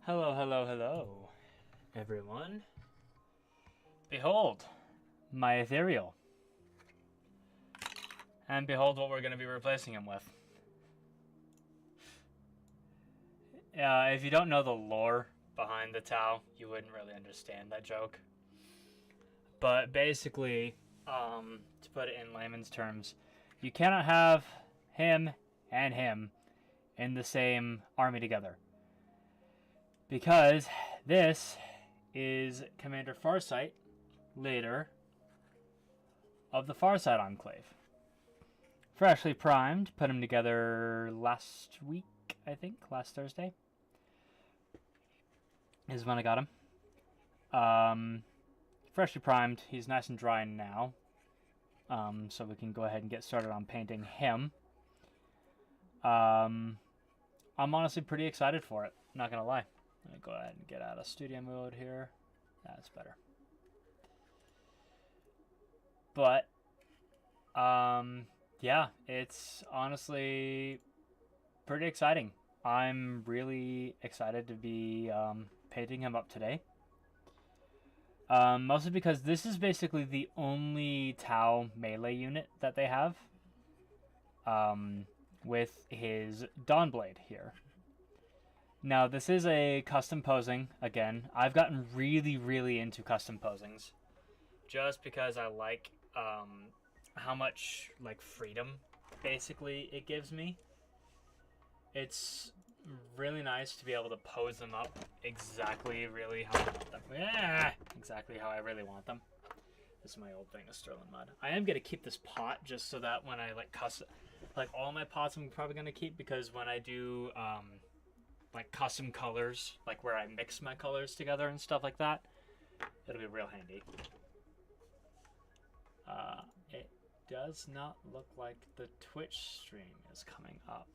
Hello, hello, hello, everyone. Behold, my ethereal. And behold what we're going to be replacing him with. If you don't know the lore behind the Tau, you wouldn't really understand that joke. But basically, to put it in layman's terms, you cannot have him and him in the same army together. Because this is Commander Farsight, leader of the Farsight Enclave. freshly primed. Put him together last week, I think. Last Thursday is when I got him. Freshly primed. He's nice and dry now. So we can go ahead and get started on painting him. I'm honestly pretty excited for it. Not gonna lie. Let me go ahead and get out of studio mode here. That's better. But yeah, it's honestly pretty exciting. I'm really excited to be painting him up today. Mostly because this is basically the only Tau melee unit that they have. With his Dawnblade here. Now, this is a custom posing. Again, I've gotten really, really into custom posings. Just because I like how much freedom, basically, it gives me. It's really nice to be able to pose them up exactly really how I want them. Exactly how I really want them. This is my old thing of Sterling Mud. I am going to keep this pot just so that when I all my pots I'm probably going to keep, because when I do custom colors, where I mix my colors together and stuff like that, it'll be real handy. It does not look like the Twitch stream is coming up.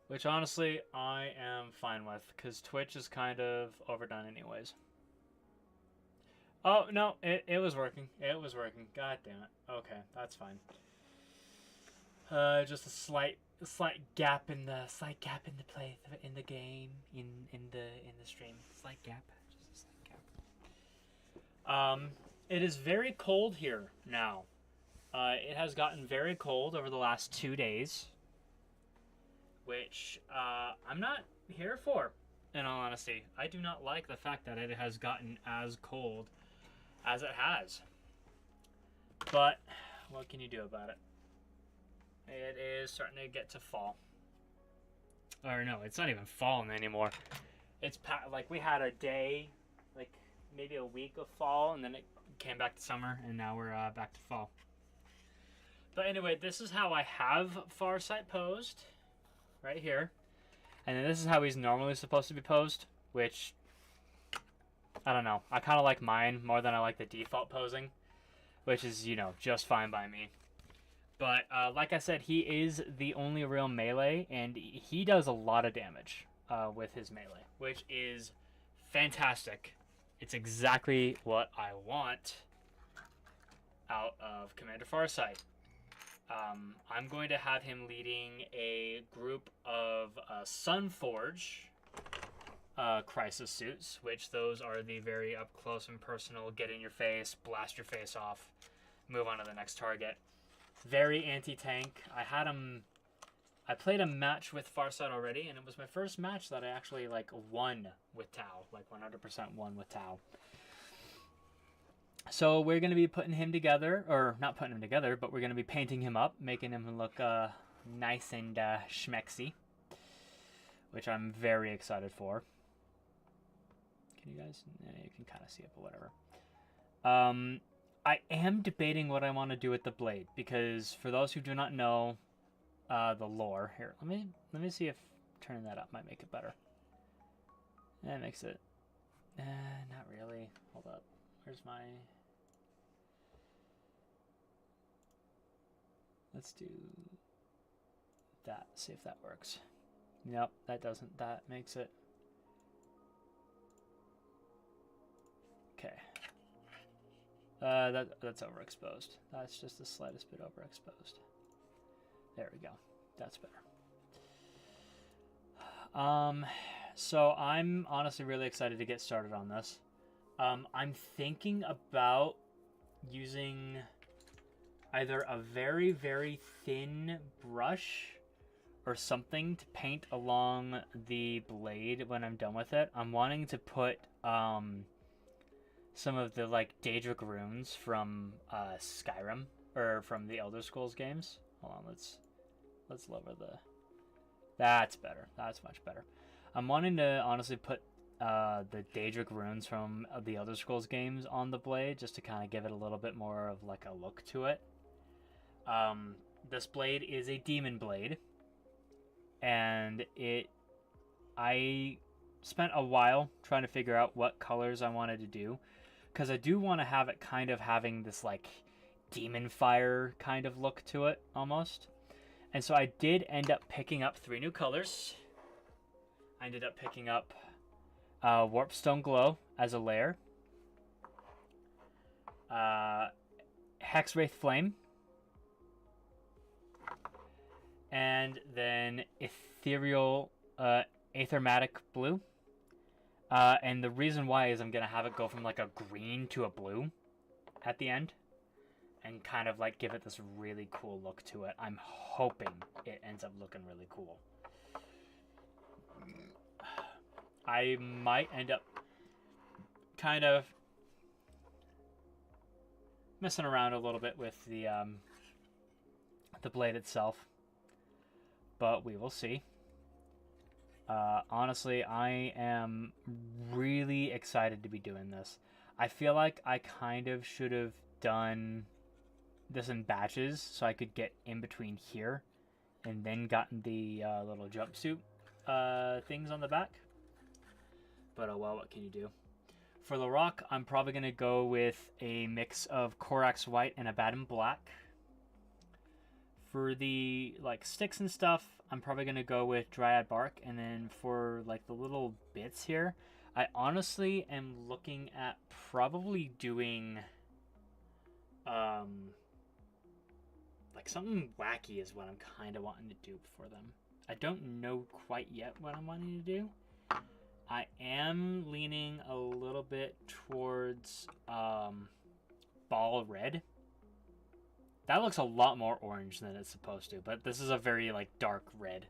Which honestly, I am fine with, because Twitch is kind of overdone anyways. Oh, no, it was working. It was working. God damn it. Okay, that's fine. Just a slight gap in the play in the game in the stream. Slight gap. Just a slight gap. It is very cold here now. It has gotten very cold over the last 2 days, which I'm not here for, in all honesty. I do not like the fact that it has gotten as cold as it has. But what can you do about it? It is starting to get to fall. Or no, it's not even falling anymore. It's we had a day, maybe a week of fall, and then it came back to summer, and now we're back to fall. But anyway, this is how I have Farsight posed, right here. And then this is how he's normally supposed to be posed, which, I don't know. I kind of like mine more than I like the default posing, which is, just fine by me. But like I said, he is the only real melee, and he does a lot of damage with his melee, which is fantastic. It's exactly what I want out of Commander Farsight. I'm going to have him leading a group of Sunforge crisis suits, which those are the very up close and personal, get in your face, blast your face off, move on to the next target. Very anti-tank. I played a match with Farsight already, and it was my first match that I actually won with Tau, 100% won with Tau. So we're going to be putting him together, or not putting him together, but we're going to be painting him up, making him look nice and schmexy, which I'm very excited for. Can you guys? You can kind of see it, but whatever. I am debating what I want to do with the blade, because for those who do not know the lore, here, let me see if turning that up might make it better. That makes it, not really. Hold up, where's my? Let's do that. See if that works. Nope, that doesn't. That makes it. Okay. That's overexposed. That's just the slightest bit overexposed. There we go. That's better. So I'm honestly really excited to get started on this. I'm thinking about using either a very, very thin brush or something to paint along the blade when I'm done with it. I'm wanting to put some of the Daedric runes from Skyrim, or from the Elder Scrolls games. Hold on, let's lower the. That's better. That's much better. I'm wanting to honestly put the Daedric runes from the Elder Scrolls games on the blade, just to kind of give it a little bit more of like a look to it. This blade is a demon blade, and I spent a while trying to figure out what colors I wanted to do, because I do want to have it kind of having this like demon fire kind of look to it almost. And so I did end up picking up 3 new colors. I ended up picking up Warpstone Glow as a layer, Hexwraith Flame, and then Ethereal Aethermatic Blue. And the reason why is I'm going to have it go from like a green to a blue at the end, and kind of like give it this really cool look to it. I'm hoping it ends up looking really cool. I might end up kind of messing around a little bit with the blade itself, but we will see. Honestly, I am really excited to be doing this. I feel like I kind of should have done this in batches so I could get in between here and then gotten the little jumpsuit things on the back. But oh well, what can you do? For the rock, I'm probably going to go with a mix of Corax White and Abaddon Black. For the like sticks and stuff, I'm probably going to go with Dryad Bark. And then for like the little bits here, I honestly am looking at probably doing like something wacky is what I'm kind of wanting to do for them. I don't know quite yet what I'm wanting to do. I am leaning a little bit towards ball red. That looks a lot more orange than it's supposed to, but this is a very like dark red,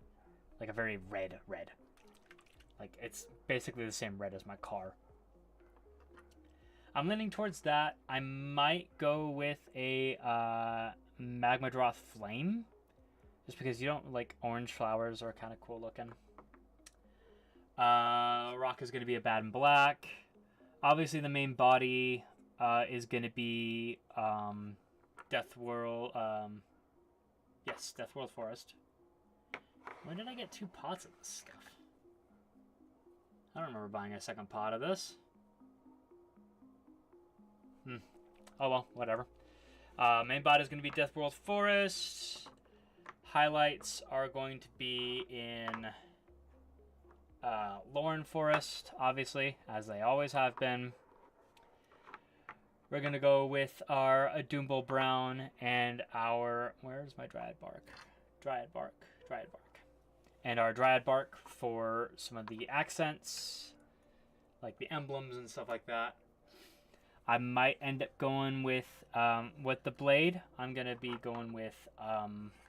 like a very red. Like it's basically the same red as my car. I'm leaning towards that. I might go with a Magma Droth Flame, just because you don't like orange flowers are kind of cool looking. Rock is going to be Abaddon Black. Obviously, the main body is going to be Deathworld. Yes, Deathworld Forest. When did I get 2 pots of this stuff? I don't remember buying a second pot of this. Oh well, whatever. Main body is going to be Deathworld Forest. Highlights are going to be in Lorne Forest, obviously, as they always have been. We're going to go with our Doombull Brown and our... Where's my Dryad Bark? Dryad Bark. And our Dryad Bark for some of the accents, like the emblems and stuff like that. I might end up going with the blade. I'm going to be going with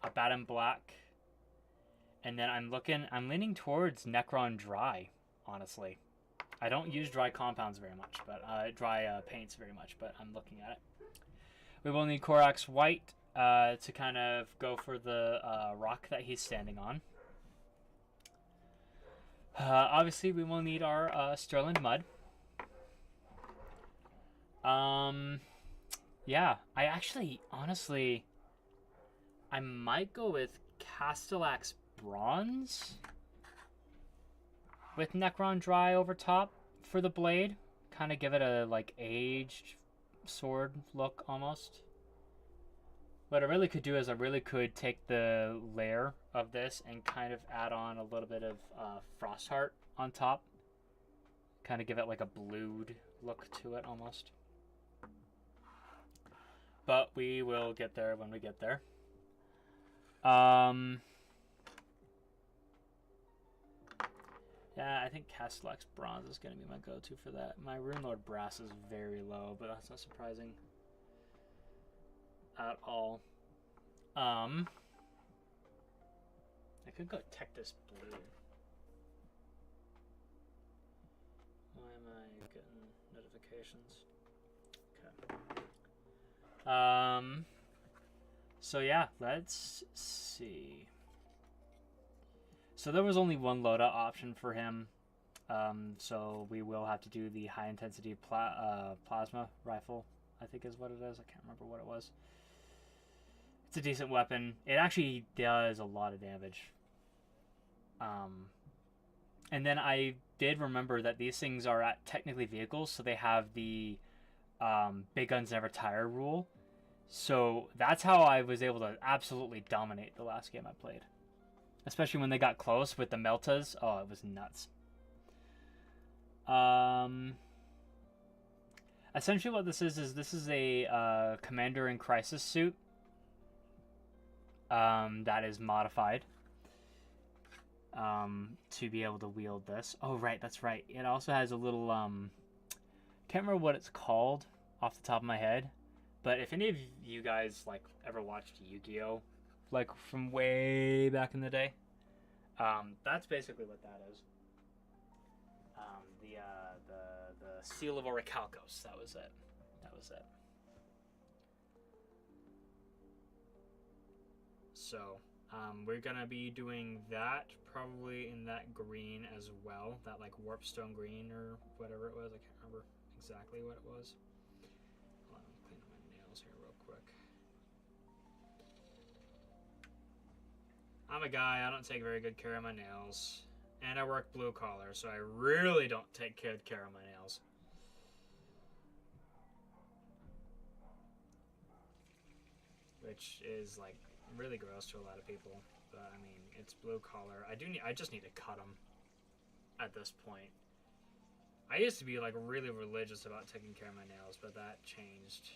Abaddon Black. And then I'm leaning towards Necron Dry, honestly. I don't use dry compounds very much, but dry paints very much, but I'm looking at it. We will need Corax White to kind of go for the rock that he's standing on. Obviously, we will need our Sterling Mud. Yeah, I actually, honestly, I might go with Castellax Bronze with Necron Dry over top for the blade. Kind of give it a like aged sword look almost. What I really could do is I really could take the layer of this and kind of add on a little bit of Frostheart on top. Kind of give it like a blued look to it almost. But we will get there when we get there. Yeah, I think Castellax Bronze is going to be my go-to for that. My Runelord Brass is very low, but that's not surprising at all. I could go Tectus Blue. Why am I getting notifications? Okay. So yeah, let's see. So there was only one loadout option for him. So we will have to do the high intensity plasma rifle, I think is what it is. I can't remember what it was. It's a decent weapon. It actually does a lot of damage. And then I did remember that these things are technically vehicles, so they have the big guns never tire rule. So that's how I was able to absolutely dominate the last game I played. Especially when they got close with the Meltas. Oh, it was nuts. Essentially what this is this is a Commander in Crisis suit that is modified to be able to wield this. Oh, right, that's right. It also has a little, can't remember what it's called off the top of my head, but if any of you guys, like, ever watched Yu-Gi-Oh! Like, from way back in the day, that's basically what that is. The Seal of Orichalcos, that was it. That was it. So, we're gonna be doing that probably in that green as well, that like warpstone green or whatever it was. I can't remember exactly what it was. Hold on, I'm cleaning my nails here real quick. I'm a guy, I don't take very good care of my nails. And I work blue collar, so I really don't take good care of my nails. Which is like really gross to a lot of people, but I mean, it's blue collar. I just need to cut them at this point. I used to be like really religious about taking care of my nails, but that changed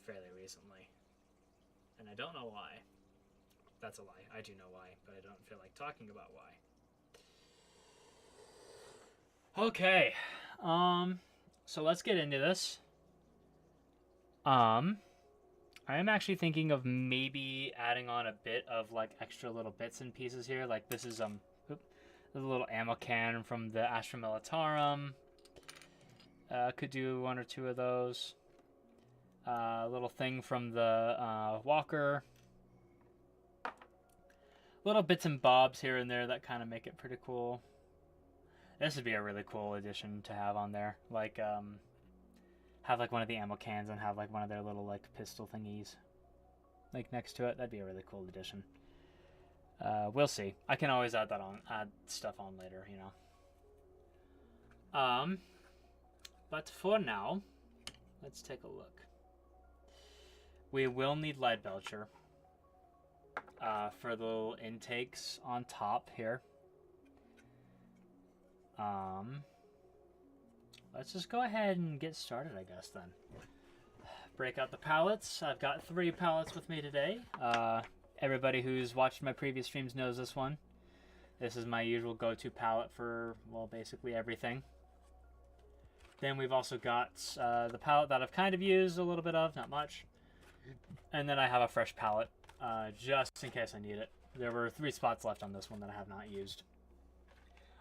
fairly recently, and I don't know why. That's a lie. I do know why, but I don't feel like talking about why. Okay, so let's get into this. I am actually thinking of maybe adding on a bit of like extra little bits and pieces here. Like this is a little ammo can from the Astra Militarum. Could do one or two of those. Little thing from the Walker. Little bits and bobs here and there that kind of make it pretty cool. This would be a really cool addition to have on there. Like, have like one of the ammo cans and have like one of their little like pistol thingies like next to it. That'd be a really cool addition. We'll see. I can always add stuff on later, you know. But for now, let's take a look. We will need lead belcher for the little intakes on top here. Let's just go ahead and get started, I guess, then. Break out the pallets. I've got 3 pallets with me today. Everybody who's watched my previous streams knows this one. This is my usual go-to pallet for, well, basically everything. Then we've also got the pallet that I've kind of used a little bit of, not much. And then I have a fresh pallet, just in case I need it. There were 3 spots left on this one that I have not used.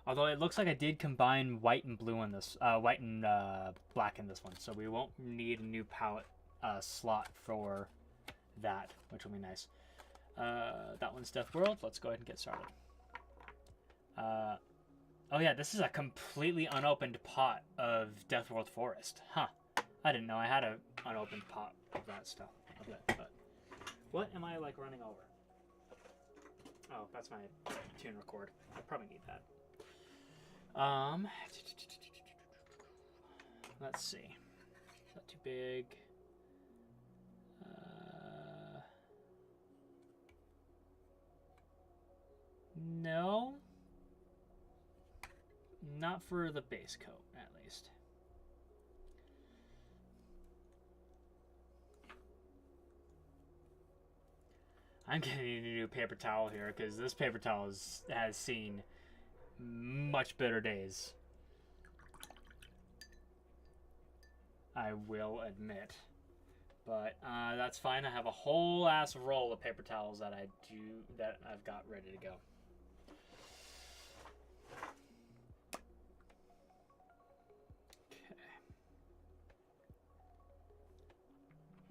Although it looks like I did combine white and blue in this, white and black in this one, so we won't need a new palette slot for that, which will be nice. That one's Death World. Let's go ahead and get started. Oh yeah, this is a completely unopened pot of Death World Forest. Huh. I didn't know I had an unopened pot of that stuff. Of it, but what am I like running over? Oh, that's my tune record. I probably need that. Let's see. Is that too big? No. Not for the base coat, at least. I'm getting a new paper towel here because this paper towel has seen much better days. I will admit. But that's fine. I have a whole ass roll of paper towels that I've got ready to go. Okay.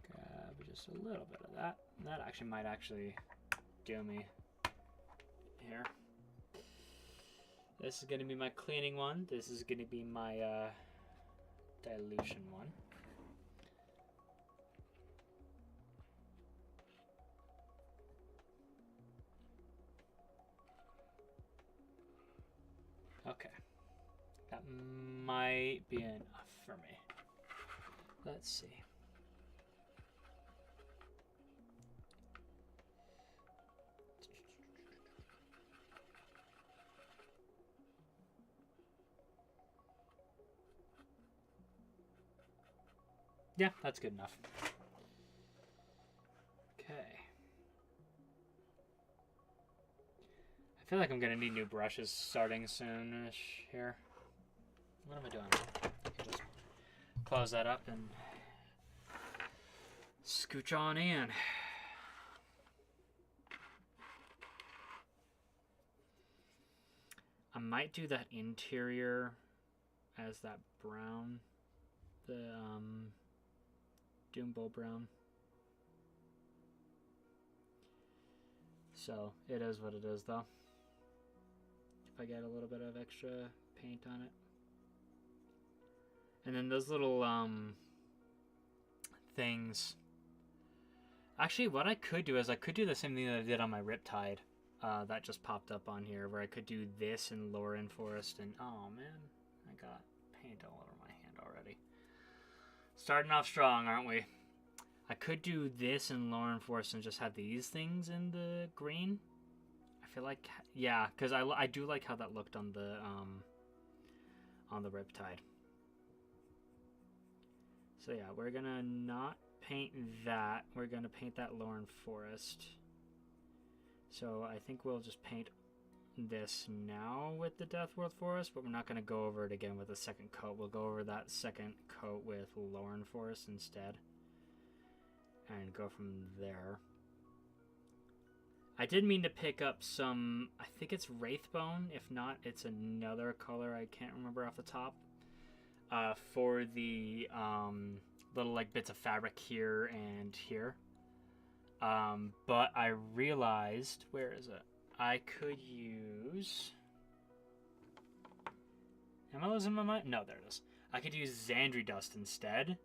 Grab just a little bit of that. That actually might do me here. This is going to be my cleaning one. This is going to be my dilution one. Okay. That might be enough for me. Let's see. Yeah, that's good enough. Okay. I feel like I'm gonna need new brushes starting soonish here. What am I doing? I can just close that up and scooch on in. I might do that interior as that brown, the Doombolt brown. So it is what it is, though. If I get a little bit of extra paint on it. And then those little things. Actually, what I could do is I could do the same thing that I did on my Riptide. That just popped up on here, where I could do this in Lauren Forest, and oh man, I got paint all over my hand already. Starting off strong, aren't we? I could do this in Lauren Forest and just have these things in the green. I feel like, yeah, because I do like how that looked on the Riptide. So yeah, we're gonna not paint that. We're gonna paint that Lauren Forest. So I think we'll just paint this now with the Deathworld Forest, but we're not gonna go over it again with a second coat. We'll go over that second coat with Lauren Forest instead, and go from there. I did mean to pick up some, I think it's Wraithbone. If not, it's another color I can't remember off the top. For the little like bits of fabric here and here. But I realized, where is it? I could use... Am I losing my mind? No, there it is. I could use Xandri Dust instead,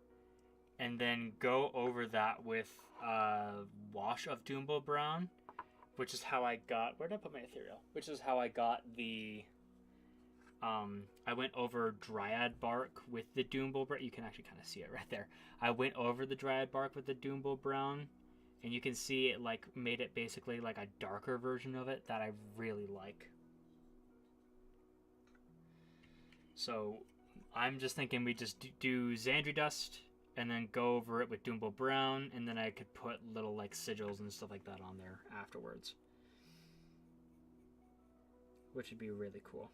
and then go over that with Wash of Doombolt Brown, which is how I got... Where did I put my ethereal? Which is how I got the... I went over Dryad Bark with the Doombolt Brown. You can actually kind of see it right there. I went over the Dryad Bark with the Doombolt Brown, and you can see it like made it basically like a darker version of it that I really like. So I'm just thinking we just do Xandri Dust and then go over it with Doombolt Brown, and then I could put little like sigils and stuff like that on there afterwards, which would be really cool.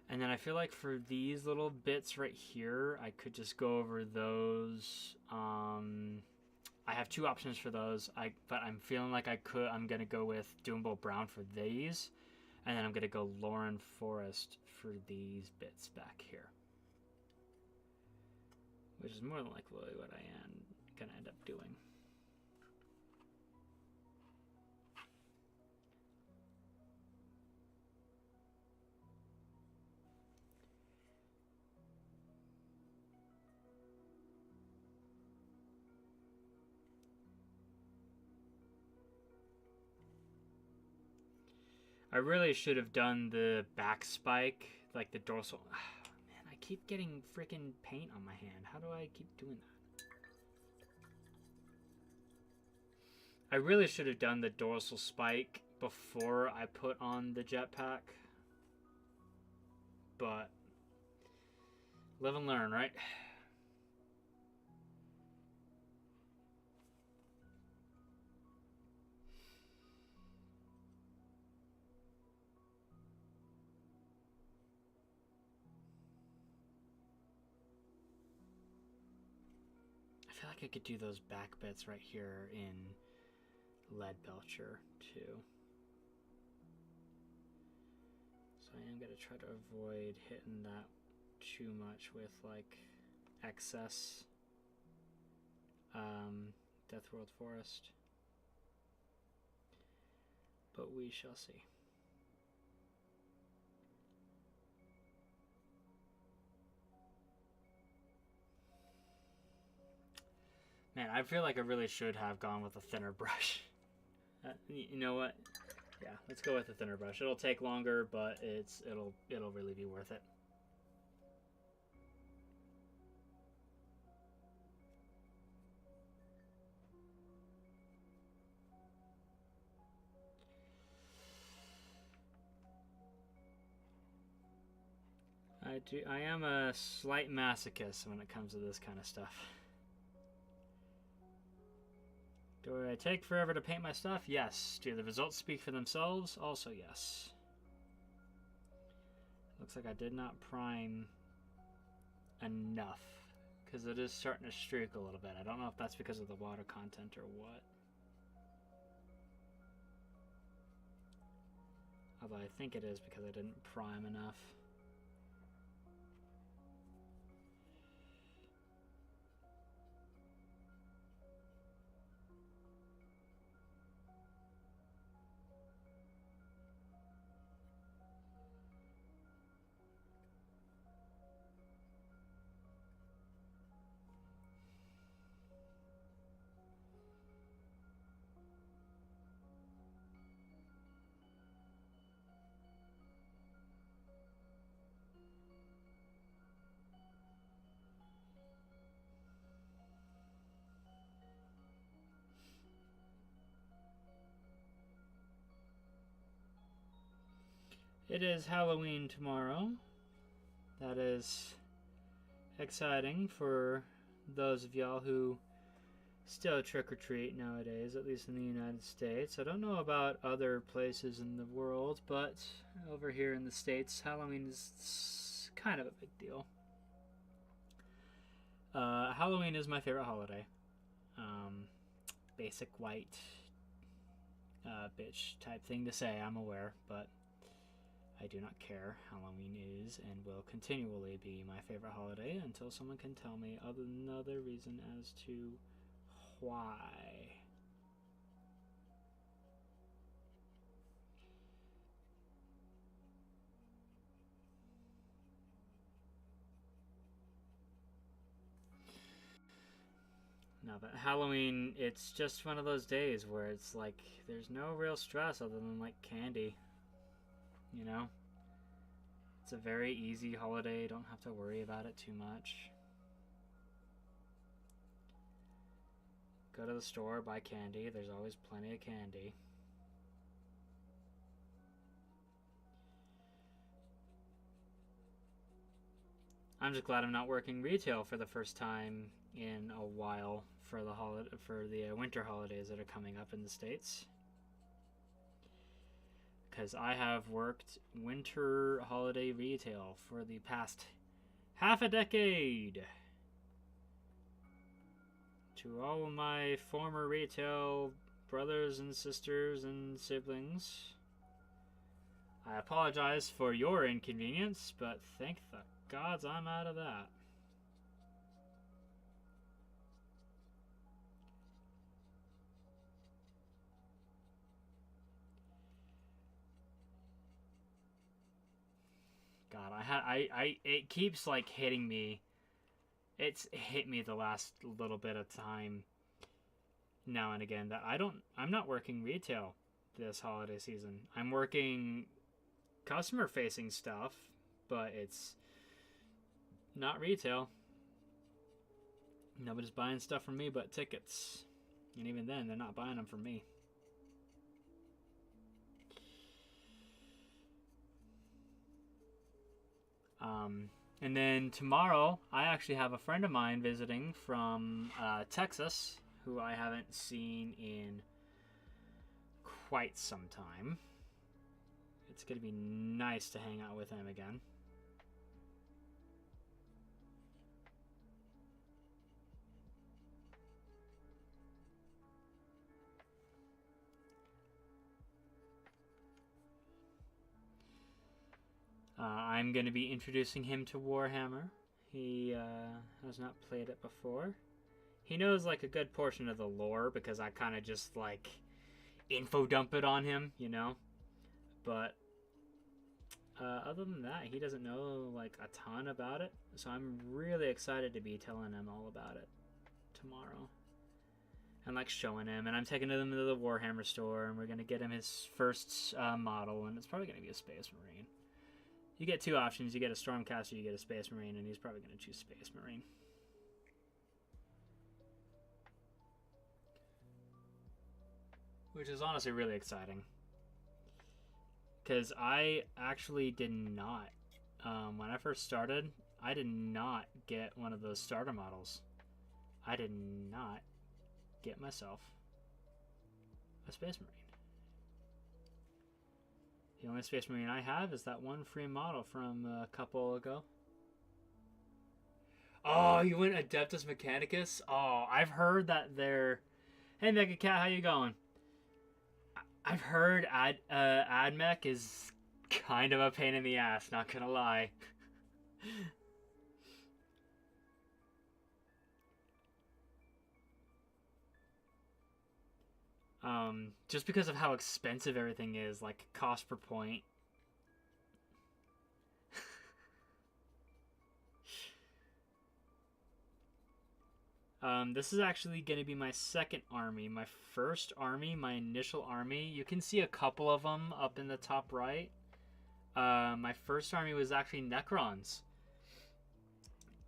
And then I feel like for these little bits right here, I could just go over those. I have two options for those. But I'm feeling like I'm gonna go with Doombolt Brown for these, and then I'm gonna go Lauren Forest for these bits back here, which is more than likely what I am gonna end up doing. I really should have done the back spike, like the dorsal. Oh, man, I keep getting freaking paint on my hand. How do I keep doing that? I really should have done the dorsal spike before I put on the jetpack. But live and learn, right? I feel like I could do those back bits right here in Lead Belcher too. So I am going to try to avoid hitting that too much with like excess Deathworld Forest. But we shall see. Man, I feel like I really should have gone with a thinner brush. You know what? Yeah, let's go with a thinner brush. It'll take longer, but it'll really be worth it. I am a slight masochist when it comes to this kind of stuff. Do I take forever to paint my stuff? Yes. Do the results speak for themselves? Also yes. Looks like I did not prime enough, because it is starting to streak a little bit. I don't know if that's because of the water content or what. Although I think it is because I didn't prime enough. It is Halloween tomorrow. That is exciting for those of y'all who still trick-or-treat nowadays, at least in the United States. I don't know about other places in the world, but over here in the States, Halloween is kind of a big deal. Halloween is my favorite holiday. Basic white bitch type thing to say, I'm aware, but I do not care. Halloween is and will continually be my favorite holiday until someone can tell me another reason as to why. No, but Halloween, it's just one of those days where it's like there's no real stress other than like candy. You know? It's a very easy holiday, don't have to worry about it too much. Go to the store, buy candy, there's always plenty of candy. I'm just glad I'm not working retail for the first time in a while for the winter holidays that are coming up in the States. Because I have worked winter holiday retail for the past half a decade. To all of my former retail brothers and sisters and siblings, I apologize for your inconvenience, but thank the gods I'm out of that. God, it keeps like hitting me. It's hit me the last little bit of time now and again that I'm not working retail this holiday season. I'm working customer facing stuff, but it's not retail. Nobody's buying stuff from me but tickets. And even then, they're not buying them from me. And then tomorrow, I actually have a friend of mine visiting from Texas, who I haven't seen in quite some time. It's going to be nice to hang out with him again. I'm going to be introducing him to Warhammer. He has not played it before. He knows like a good portion of the lore because I kind of just like info dump it on him, you know. But other than that, he doesn't know like a ton about it. So I'm really excited to be telling him all about it tomorrow. And like showing him, and I'm taking him to the Warhammer store, and we're gonna get him his first model, and it's probably gonna be a Space Marine. You get two options: you get a Stormcaster, you get a Space Marine, and he's probably gonna choose Space Marine. Which is honestly really exciting, because I actually did not, when I first started, I did not get one of those starter models. I did not get myself a Space Marine. The only Space Marine I have is that one free model from a couple ago. Oh, you went Adeptus Mechanicus? Oh, I've heard that they're... Hey, Mega Cat, how you going? I've heard AdMech is kind of a pain in the ass, not gonna lie. Just because of how expensive everything is, like cost per point. This is actually going to be my second army. My first army, my initial army, you can see a couple of them up in the top right. My first army was actually Necrons.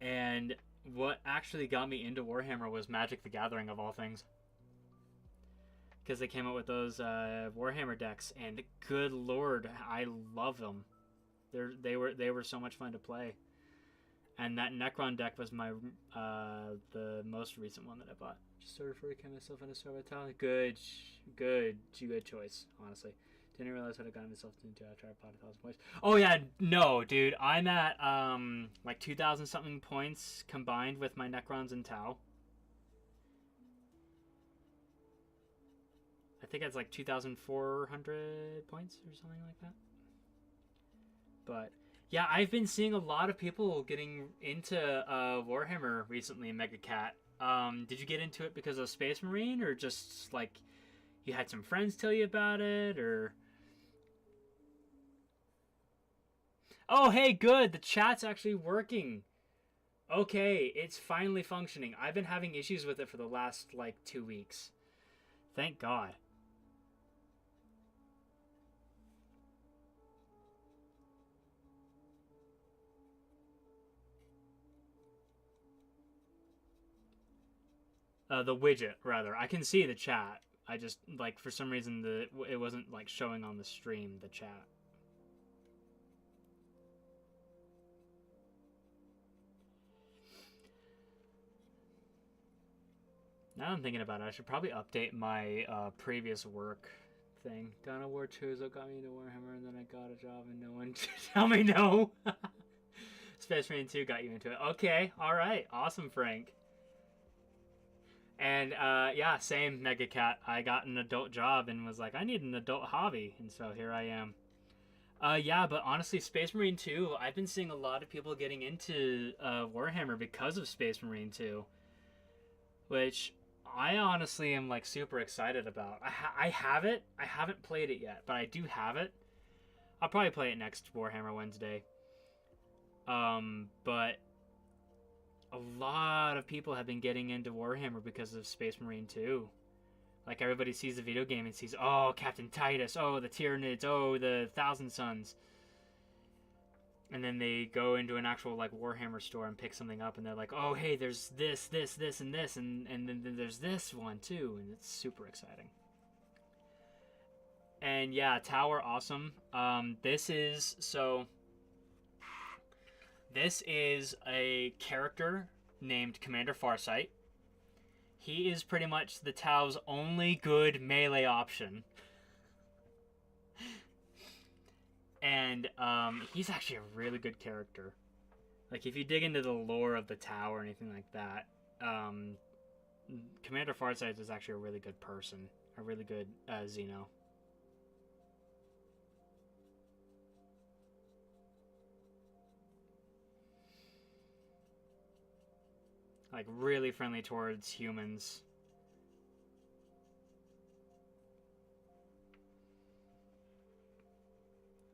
And what actually got me into Warhammer was Magic the Gathering, of all things. Because they came out with those Warhammer decks, and good lord, I love them. They were so much fun to play. And that Necron deck was my the most recent one that I bought. Just started before I came myself in a Star Vitality. Good choice, honestly. Didn't realize what I got myself into after I bought 1,000 points. Oh yeah, no, dude. I'm at like 2,000 something points combined with my Necrons and Tau. I think it's like 2,400 points or something like that. But yeah, I've been seeing a lot of people getting into Warhammer recently, Mega Cat. Did you get into it because of Space Marine, or just like you had some friends tell you about it, or? Oh, hey, good. The chat's actually working. Okay, it's finally functioning. I've been having issues with it for the last like 2 weeks. Thank God. The widget, rather. I can see the chat. I just, like, for some reason, it wasn't, like, showing on the stream, the chat. Now I'm thinking about it, I should probably update my previous work thing. Dawn of War 2 is what got me into Warhammer, and then I got a job and no one tell me no. Space Marine 2 got you into it. Okay, alright. Awesome, Frank. And yeah, same, Mega Cat. I got an adult job and was like, I need an adult hobby, and so here I am. Yeah, but honestly, Space Marine 2, I've been seeing a lot of people getting into Warhammer because of Space Marine 2, which I honestly am like super excited about. I have it. I haven't played it yet, but I do have it. I'll probably play it next Warhammer Wednesday. But a lot of people have been getting into Warhammer because of Space Marine 2. Like, everybody sees the video game and sees, oh, Captain Titus, oh, the Tyranids, oh, the Thousand Sons. And then they go into an actual, like, Warhammer store and pick something up, and they're like, oh, hey, there's this, and this, and then there's this one, too, and it's super exciting. And, yeah, Tower, awesome. This is a character named Commander Farsight. He is pretty much the Tau's only good melee option. And he's actually a really good character. Like, if you dig into the lore of the Tau or anything like that, Commander Farsight is actually a really good person. A really good Xeno. like really friendly towards humans.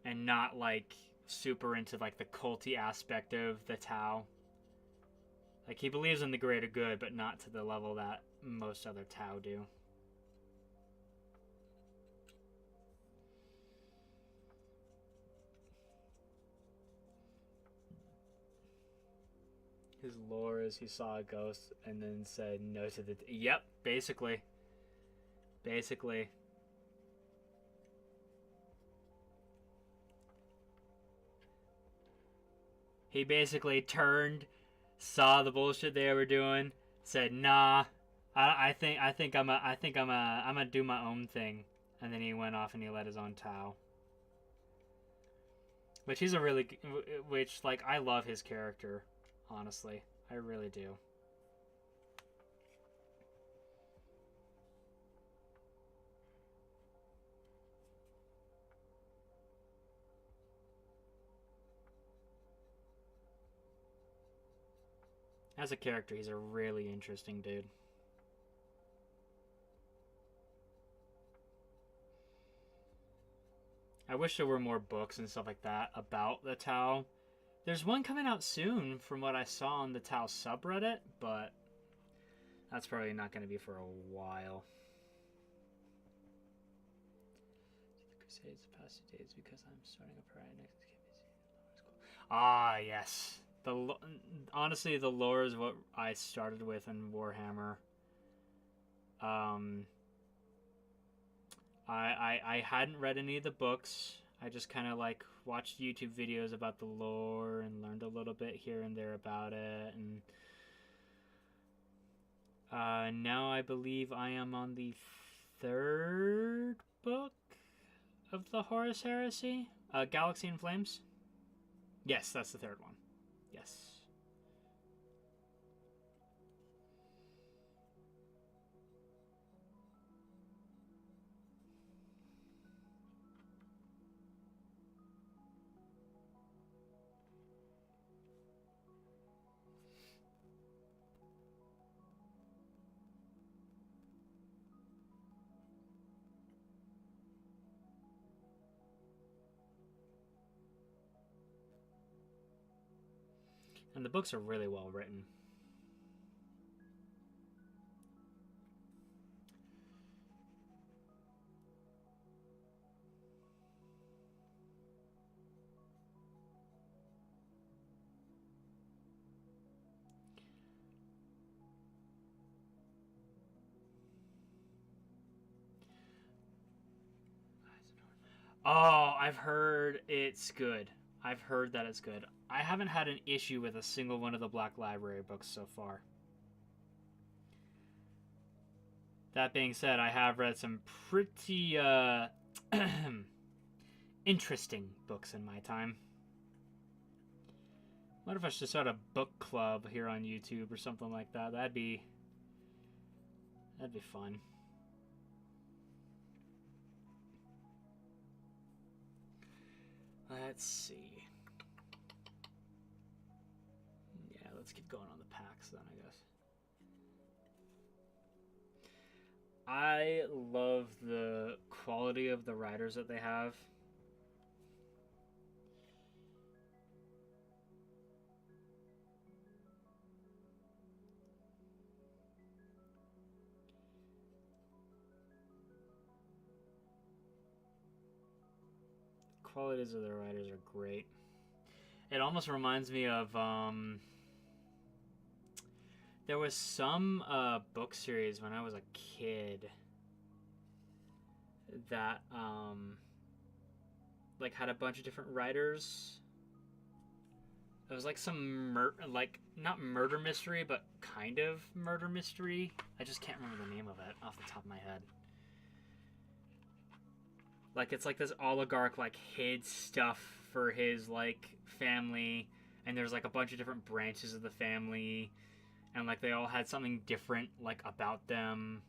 And not like super into like the culty aspect of the Tau. Like he believes in the greater good, but not to the level that most other Tau do. His lore is he saw a ghost and then said no to the... Yep, basically. Basically. He basically turned, saw the bullshit they were doing, said, "Nah, I think I'm gonna do my own thing," and then he went off and he led his own Tau. Which he's a really, which like I love his character, honestly, I really do. As a character, he's a really interesting dude. I wish there were more books and stuff like that about the Tau. There's one coming out soon from what I saw on the Tau subreddit, but that's probably not going to be for a while. The Crusades the past 2 days because I'm starting a parade next to Ah, yes. Honestly, the lore is what I started with in Warhammer. I hadn't read any of the books. I just kind of like watched YouTube videos about the lore and learned a little bit here and there about it. And now I believe I am on the 3rd book of the Horus Heresy, Galaxy in Flames. Yes, that's the 3rd one. Yes. And the books are really well written. Oh, I've heard it's good. I've heard that it's good. I haven't had an issue with a single one of the Black Library books so far. That being said, I have read some pretty interesting books in my time. What if I should start a book club here on YouTube or something like that? That'd be fun. Let's see. Yeah, let's keep going on the packs then, I guess. I love the quality of the writers that they have. Qualities of the writers are great. It almost reminds me of there was some book series when I was a kid that like had a bunch of different writers. It was like some not murder mystery, but kind of murder mystery. I just can't remember the name of it off the top of my head. Like it's like this oligarch like hid stuff for his like family, and there's like a bunch of different branches of the family, and like they all had something different like about them.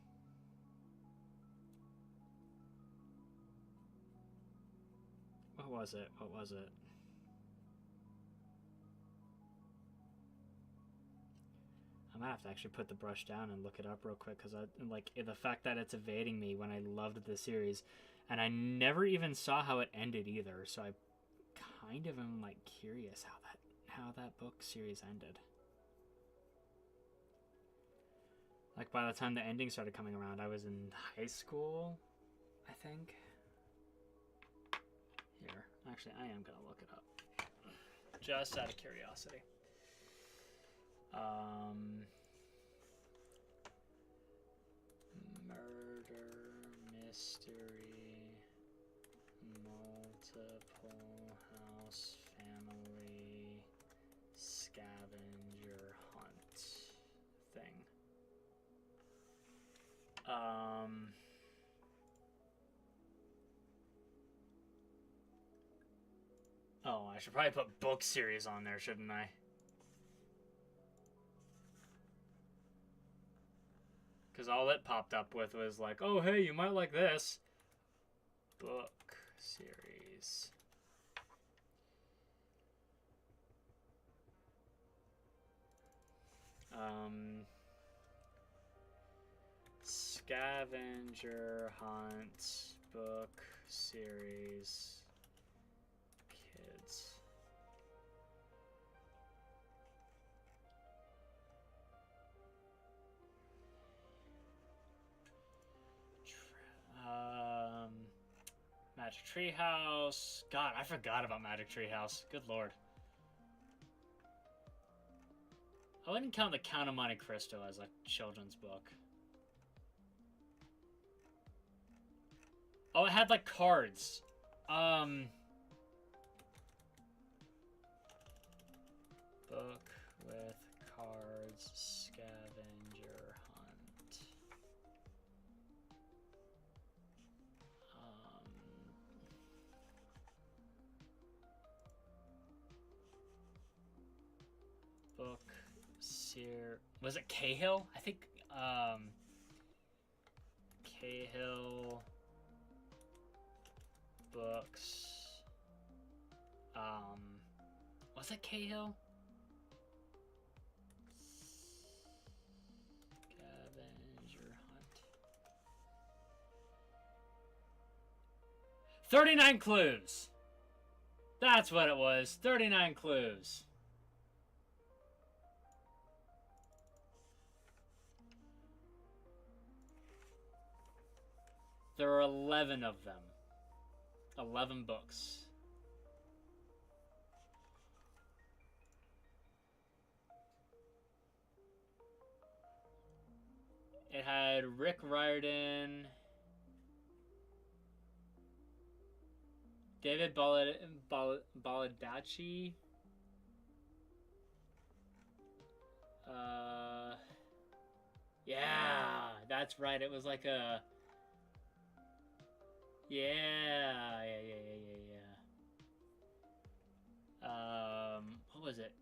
What was it? What was it? I might have to actually put the brush down and look it up real quick, because like the fact that it's evading me when I loved the series, and I never even saw how it ended either. So I kind of am like curious how that book series ended. Like by the time the ending started coming around, I was in high school, I think. Here, actually, I am gonna look it up, just out of curiosity. Murder, mystery, multiple house, family, scavenger hunt thing. Oh, I should probably put book series on there, shouldn't I? Because all it popped up with was like, oh, hey, you might like this. Book series. Scavenger hunt book series kids. Magic Treehouse. God, I forgot about Magic Treehouse. Good lord. I wouldn't count the Count of Monte Cristo as a children's book. Oh, it had like cards. Book with cards, scavenger hunt. Book seer. Was it Cahill? I think Cahill books. Was it Cahill? Scavenger hunt. 39 clues. That's what it was. 39 clues. There are 11 of them. 11 books. It had Rick Riordan, David Baldacci, yeah, that's right. It was like a, yeah. What was it?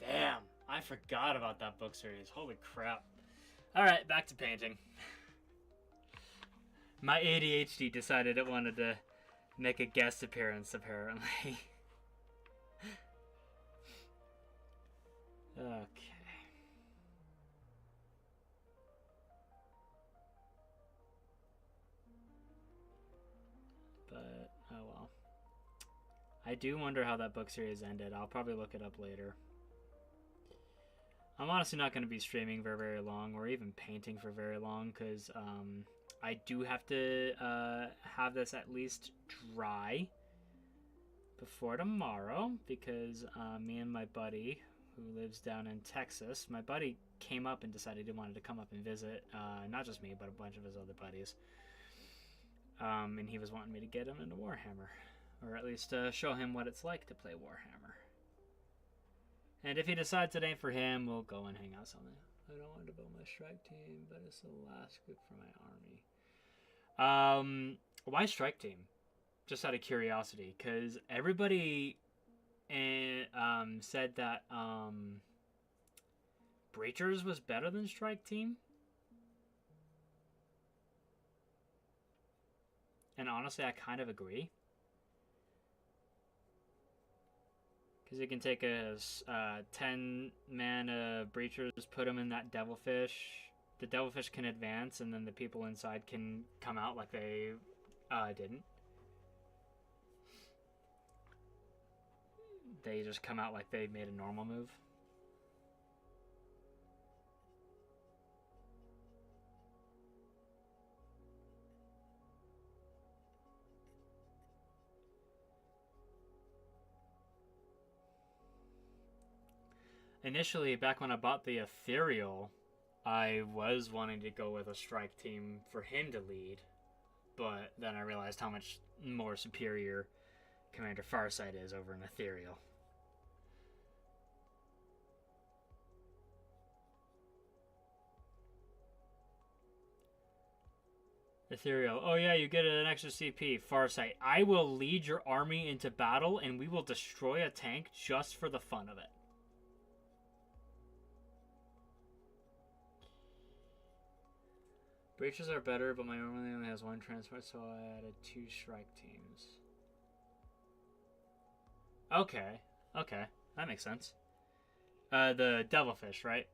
Damn, I forgot about that book series. Holy crap. Alright, back to painting. My ADHD decided it wanted to make a guest appearance, apparently. Okay. But, oh well. I do wonder how that book series ended. I'll probably look it up later. I'm honestly not going to be streaming for very long, or even painting for very long, because I do have to have this at least dry before tomorrow, because me and my buddy, who lives down in Texas, my buddy came up and decided he wanted to come up and visit, not just me, but a bunch of his other buddies. And he was wanting me to get him into Warhammer, or at least show him what it's like to play Warhammer. And if he decides it ain't for him, we'll go and hang out something. I don't want to build my strike team, but it's the last group for my army. Why strike team? Just out of curiosity, because everybody and said that Breachers was better than Strike Team. And honestly, I kind of agree. Because you can take a 10 mana Breachers, put them in that Devilfish. The Devilfish can advance, and then the people inside can come out like they didn't. They just come out like they made a normal move. Initially, back when I bought the Ethereal, I was wanting to go with a Strike Team for him to lead, but then I realized how much more superior Commander Farsight is over an Ethereal. Ethereal. Oh yeah, you get an extra CP. Farsight. I will lead your army into battle and we will destroy a tank just for the fun of it. Breaches are better, but my army only has one transport, so I added 2 Strike Teams. Okay. Okay. That makes sense. The Devilfish, right?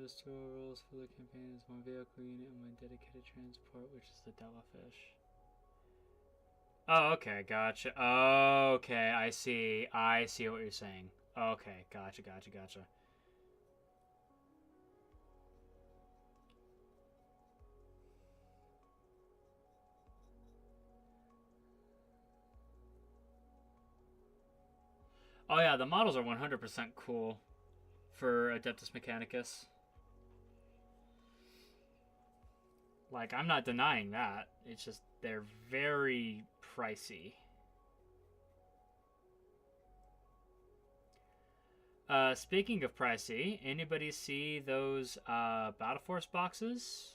The store rules for the campaign is one vehicle unit and one dedicated transport, which is the Devilfish. Oh, okay, gotcha. Okay, I see. I see what you're saying. Okay, gotcha. Oh yeah, the models are 100% cool for Adeptus Mechanicus. Like, I'm not denying that. It's just they're very pricey. Speaking of pricey, anybody see those Battle Force boxes?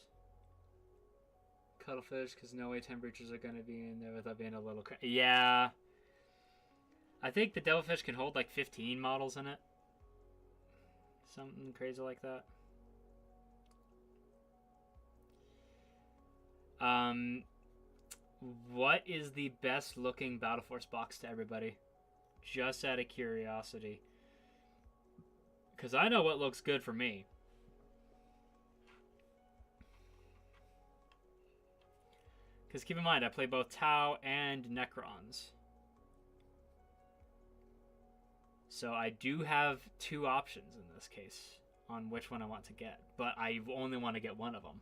Cuttlefish, because no way 10 breaches are going to be in there without being a little... Yeah. I think the Devilfish can hold like 15 models in it. Something crazy like that. What is the best looking Battle Force box to everybody? Just out of curiosity. Because I know what looks good for me. Because keep in mind, I play both Tau and Necrons. So I do have 2 options in this case on which one I want to get. But I only want to get one of them.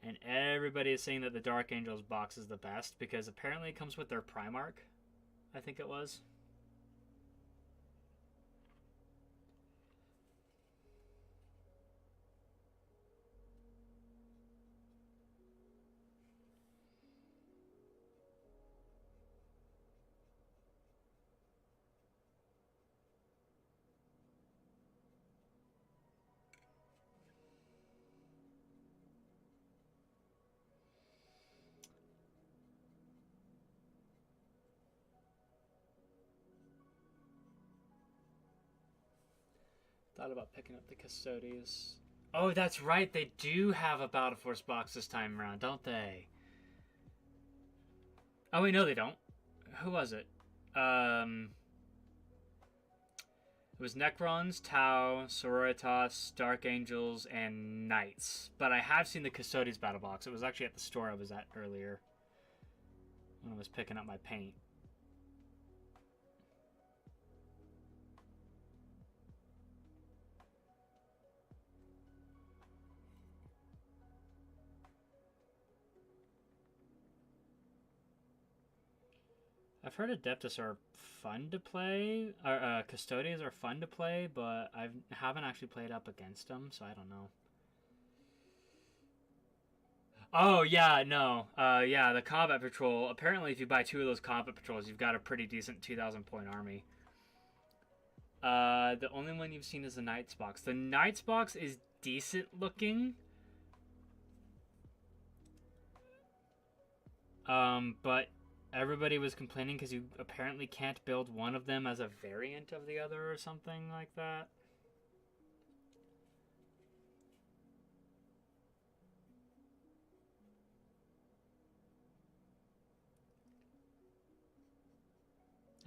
And everybody is saying that the Dark Angels box is the best because apparently it comes with their Primarch. I think it was. Thought about picking up the Custodes. Oh, that's right. They do have a Battle Force box this time around, don't they? Oh, wait, no, they don't. Who was it? It was Necrons, Tau, Sororitas, Dark Angels, and Knights. But I have seen the Custodes battle box. It was actually at the store I was at earlier when I was picking up my paint. I've heard Adeptus are fun to play, or Custodians are fun to play, but I haven't actually played up against them, so I don't know. Oh, yeah, no. Yeah, the Combat Patrol. Apparently, if you buy 2 of those Combat Patrols, you've got a pretty decent 2,000 point army. The only one you've seen is the Knights box. The Knights box is decent looking. But everybody was complaining because you apparently can't build one of them as a variant of the other or something like that.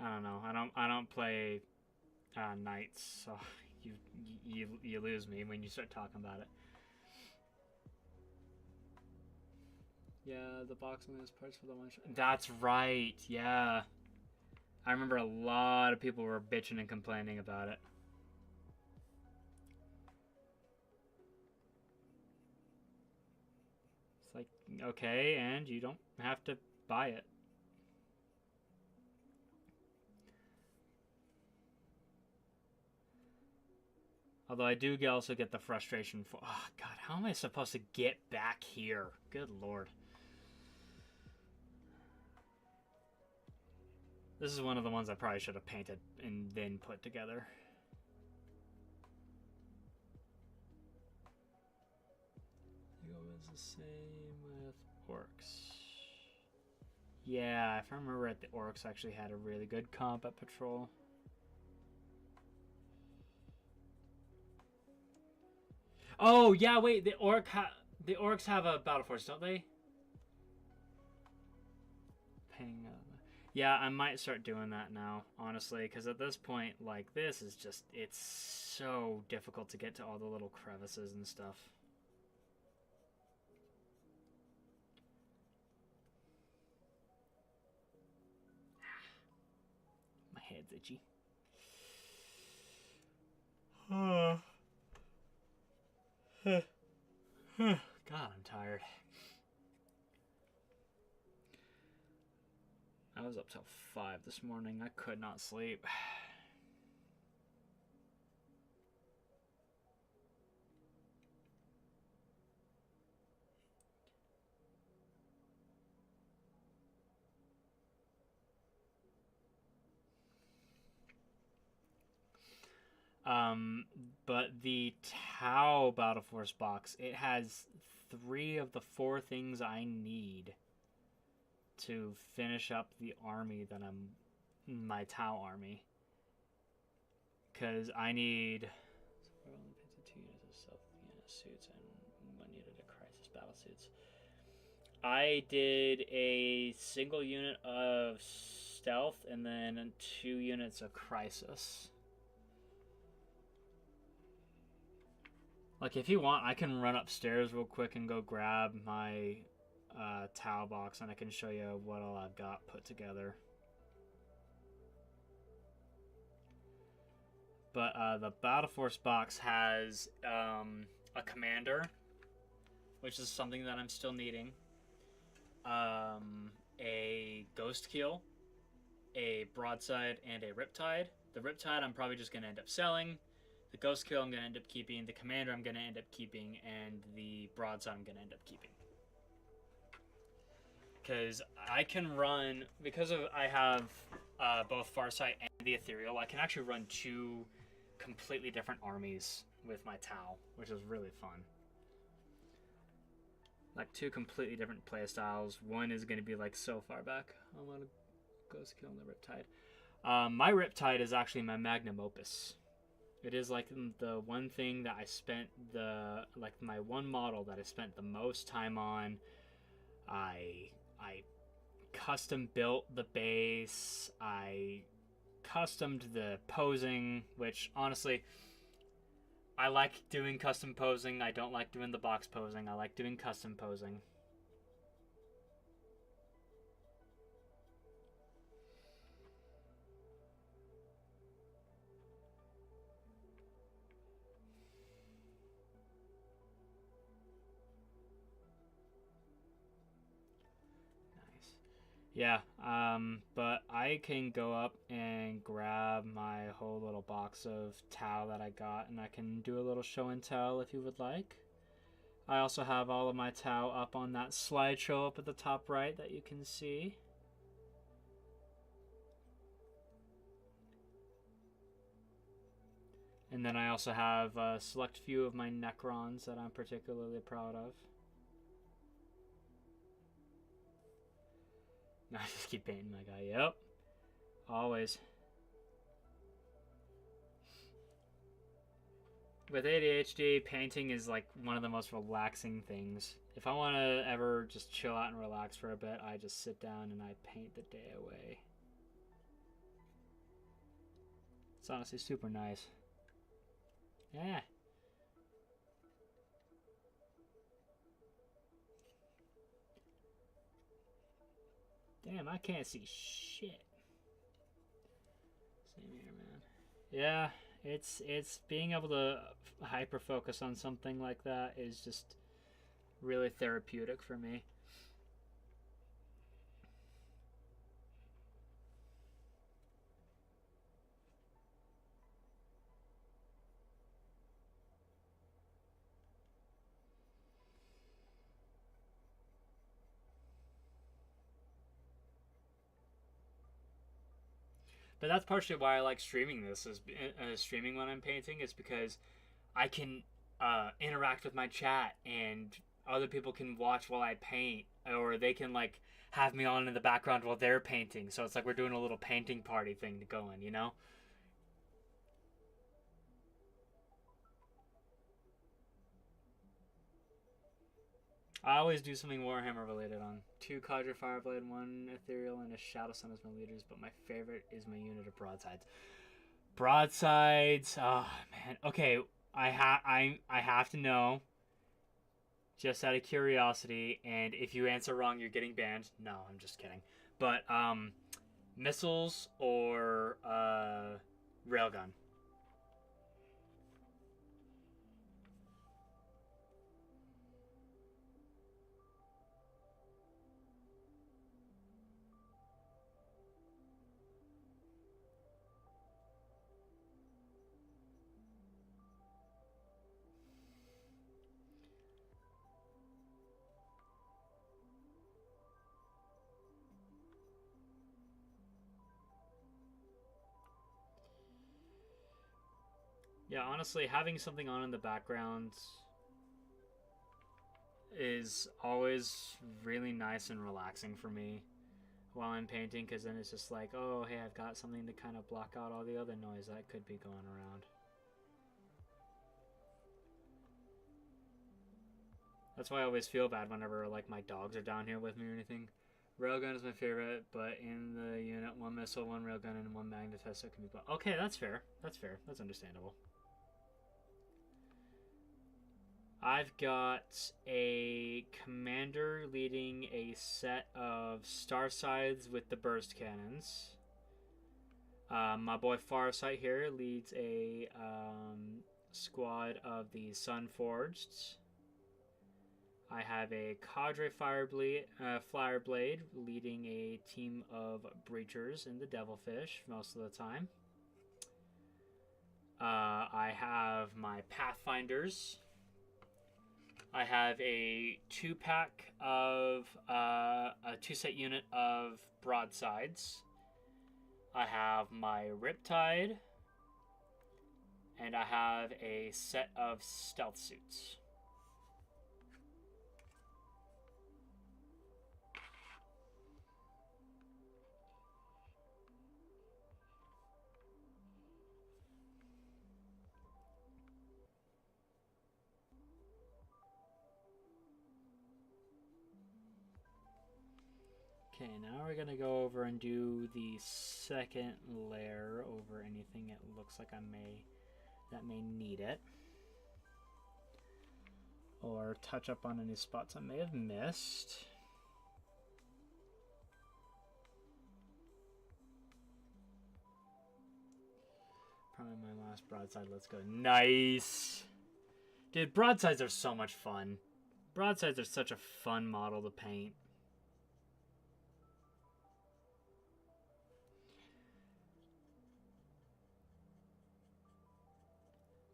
I don't know. I don't play Knights, so you lose me when you start talking about it. Yeah, the box moves parts for the one shot. That's right. Yeah, I remember a lot of people were bitching and complaining about it. It's like, okay, and you don't have to buy it. Although I do also get the frustration for, oh god, how am I supposed to get back here? Good lord. This is one of the ones I probably should have painted and then put together. It was the same with Orcs. Yeah, if I remember right, the Orcs actually had a really good combat patrol. Oh yeah, wait, the Orcs have a battle force, don't they? Yeah, I might start doing that now, honestly, because at this point, like, this is just, it's so difficult to get to all the little crevices and stuff. My head's itchy. God, I'm tired. I was up till 5 this morning. I could not sleep. But the Tau Battle Force box, it has 3 of the 4 things I need to finish up the army that my Tau army. Because I need 2 units of stealth suits and 1 unit of crisis battle suits. I did a single unit of stealth and then 2 units of crisis. Like, if you want, I can run upstairs real quick and go grab my Tau box, and I can show you what all I've got put together. But the Battle Force box has a commander, which is something that I'm still needing. A Ghost Keel, a Broadside, and a Riptide. The Riptide I'm probably just going to end up selling. The Ghost Kill I'm going to end up keeping. The Commander I'm going to end up keeping. And the Broadside I'm going to end up keeping. Because I can run... Because I have both Farsight and the Ethereal, I can actually run 2 completely different armies with my Tau, which is really fun. Like, 2 completely different playstyles. One is going to be, like, so far back. I want to Ghost Kill the Riptide. My Riptide is actually my magnum opus. It is like the one thing that I spent my one model that I spent the most time on. I custom built the base. I customed the posing, which honestly, I like doing custom posing. I don't like doing the box posing. I like doing custom posing. Yeah, but I can go up and grab my whole little box of towel that I got, and I can do a little show and tell if you would like. I also have all of my towel up on that slideshow up at the top right that you can see. And then I also have a select few of my Necrons that I'm particularly proud of. No, I just keep painting my guy. Yep. Always. With ADHD, painting is like one of the most relaxing things. If I want to ever just chill out and relax for a bit, I just sit down and I paint the day away. It's honestly super nice. Yeah. Damn, I can't see shit. Same here, man. Yeah, it's being able to hyper focus on something like that is just really therapeutic for me. But that's partially why I like streaming this. Is streaming when I'm painting is because I can interact with my chat and other people can watch while I paint, or they can like have me on in the background while they're painting. So it's like we're doing a little painting party thing going, you know? I always do something Warhammer related on 2 Cadre Fireblade, 1 Ethereal, and a Shadow Sun as my leaders, but my favorite is my unit of broadsides. Broadsides, oh man. Okay, I have to know, just out of curiosity, and if you answer wrong, you're getting banned. No, I'm just kidding. But missiles or railgun. Yeah, honestly, having something on in the background is always really nice and relaxing for me while I'm painting, because then it's just like, oh, hey, I've got something to kind of block out all the other noise that could be going around. That's why I always feel bad whenever like my dogs are down here with me or anything. Railgun is my favorite, but in the unit, 1 missile, 1 railgun, and 1 magnetist, so it can be. Okay, that's fair. That's fair. That's understandable. I've got a commander leading a set of Starsides with the burst cannons. My boy Farsight here leads a squad of the Sunforged. I have a Cadre Fireblade leading a team of Breachers in the Devilfish most of the time. I have my Pathfinders. I have a 2-pack of a 2-set unit of broadsides. I have my Riptide, and I have a set of stealth suits. Okay, now we're gonna go over and do the second layer over anything it looks like that may need it, or touch up on any spots I may have missed. Probably my last broadside. Let's go. Nice, dude. Broadsides are so much fun. Broadsides are such a fun model to paint.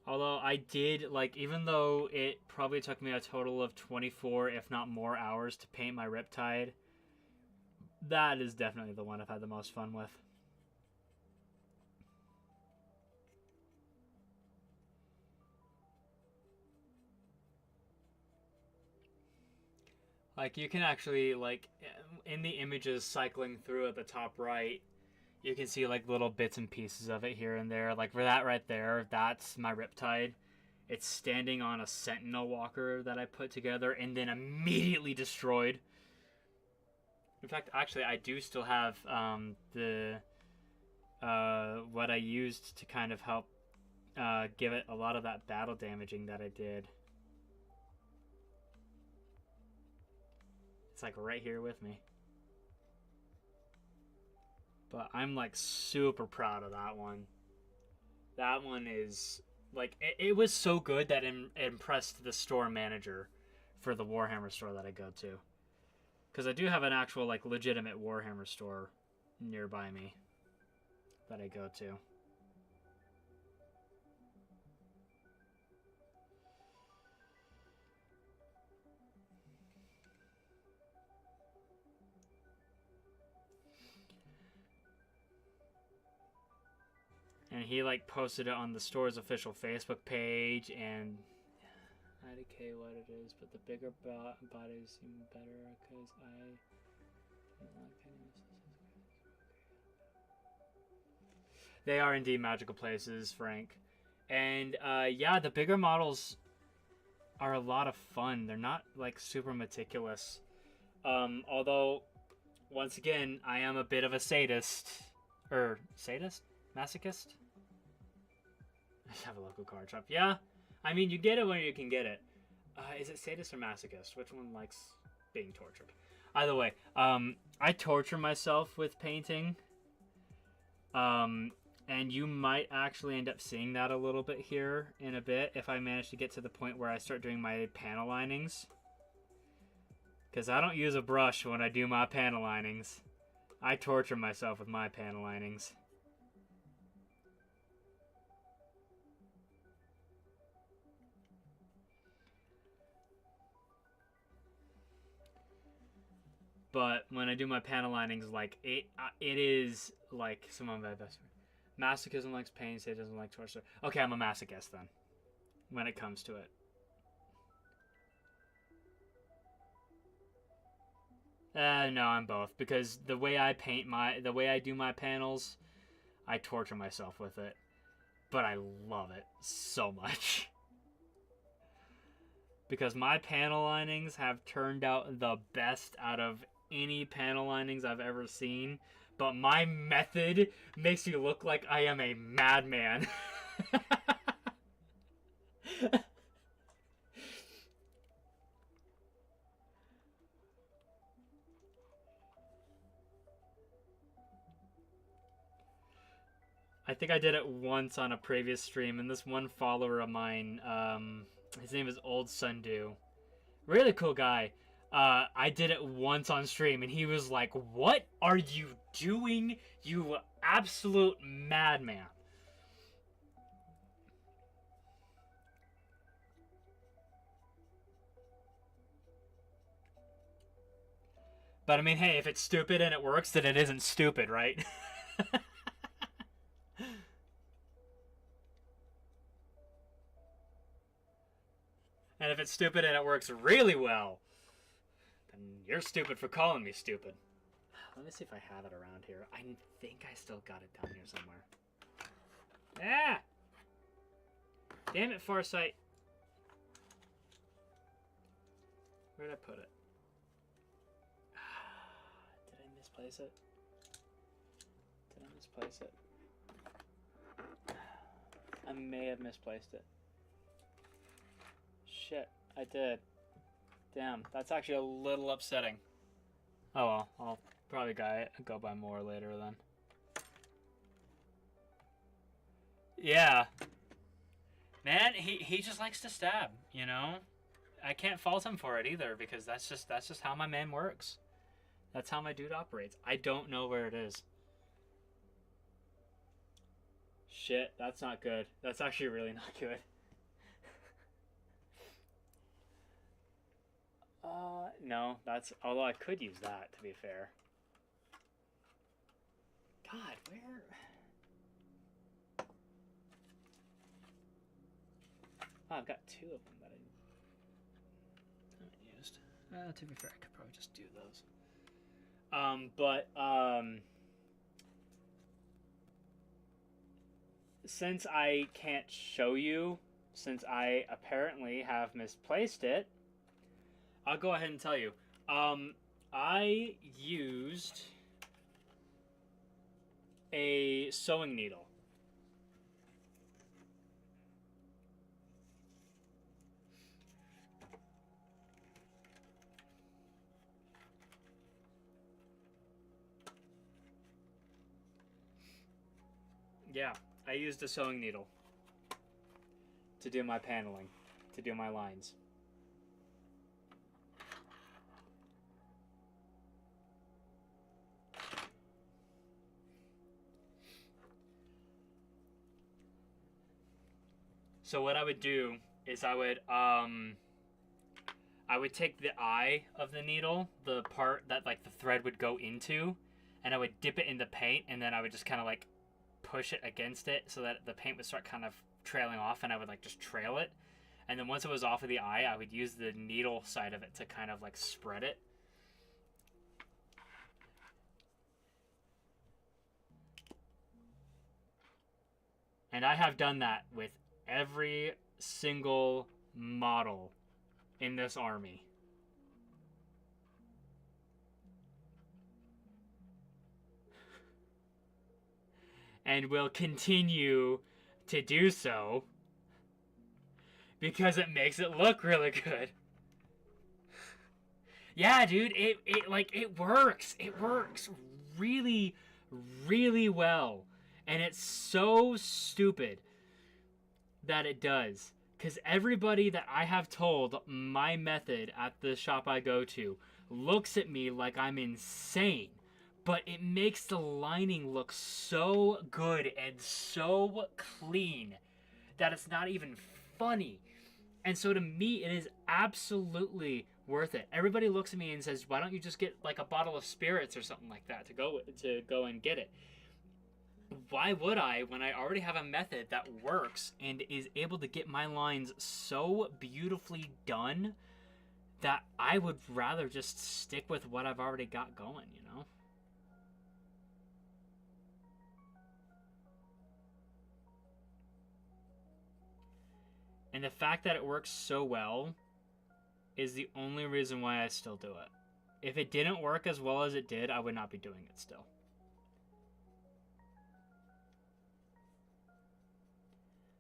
Although I did, like, even though it probably took me a total of 24, if not more, hours to paint my Riptide, that is definitely the one I've had the most fun with. Like, you can actually, like, in the images cycling through at the top right, you can see, like, little bits and pieces of it here and there. Like, for that right there, that's my Riptide. It's standing on a Sentinel Walker that I put together and then immediately destroyed. In fact, actually, I do still have what I used to kind of help give it a lot of that battle damaging that I did. It's like right here with me. But I'm like super proud of that one. That one is like it was so good that it impressed the store manager for the Warhammer store that I go to. Because I do have an actual like legitimate Warhammer store nearby me that I go to. And he like posted it on the store's official Facebook page, and I don't care what it is, but the bigger bodies seem better because they are indeed magical places, Frank. And yeah, the bigger models are a lot of fun. They're not like super meticulous. Although, once again, I am a bit of a sadist. Sadist? Masochist? I have a local card shop. Yeah, I mean, you get it when you can get it. Is it sadist or masochist? Which one likes being tortured? Either way, I torture myself with painting. And you might actually end up seeing that a little bit here in a bit if I manage to get to the point where I start doing my panel linings. Because I don't use a brush when I do my panel linings. I torture myself with my panel linings. But when I do my panel linings, like it is like some of my best. Masochism likes pain, sadism like torture. Okay, I'm a masochist then. When it comes to it. No, I'm both, because the way I do my panels, I torture myself with it. But I love it so much. Because my panel linings have turned out the best out of any panel linings I've ever seen. But my method makes you look like I am a madman. I think I did it once on a previous stream, and this one follower of mine, his name is Old Sundew. Really cool guy. I did it once on stream, and he was like, "What are you doing, you absolute madman?" But I mean, hey, if it's stupid and it works, then it isn't stupid, right? And if it's stupid and it works really well, then you're stupid for calling me stupid. Let me see if I have it around here. I think I still got it down here somewhere. Ah! Damn it, Farsight. Where'd I put it? Did I misplace it? Did I misplace it? I may have misplaced it. Shit, I did. Damn, that's actually a little upsetting. Oh well, I'll probably go buy more later then. Yeah. Man, he just likes to stab, you know? I can't fault him for it either, because that's just how my man works. That's how my dude operates. I don't know where it is. Shit, that's not good. That's actually really not good. No, that's, although I could use that, to be fair. God, where? Oh, I've got 2 of them that I haven't used. To be fair, I could probably just do those. Since I can't show you, since I apparently have misplaced it, I'll go ahead and tell you. I used a sewing needle. Yeah, I used a sewing needle to do my paneling, to do my lines. So what I would do is I would take the eye of the needle, the part that like the thread would go into, and I would dip it in the paint, and then I would just kind of like push it against it so that the paint would start kind of trailing off, and I would like just trail it. And then once it was off of the eye, I would use the needle side of it to kind of like spread it. And I have done that with every single model in this army. And will continue to do so because it makes it look really good. Yeah, dude, it works. It works really, really well. And it's so stupid that it does. Because everybody that I have told my method at the shop I go to looks at me like I'm insane. But it makes the lining look so good and so clean that it's not even funny. And so to me, it is absolutely worth it. Everybody looks at me and says, why don't you just get like a bottle of spirits or something like that to go and get it? Why would I when I already have a method that works and is able to get my lines so beautifully done that I would rather just stick with what I've already got going, you know? And the fact that it works so well is the only reason why I still do it. If it didn't work as well as it did, I would not be doing it still.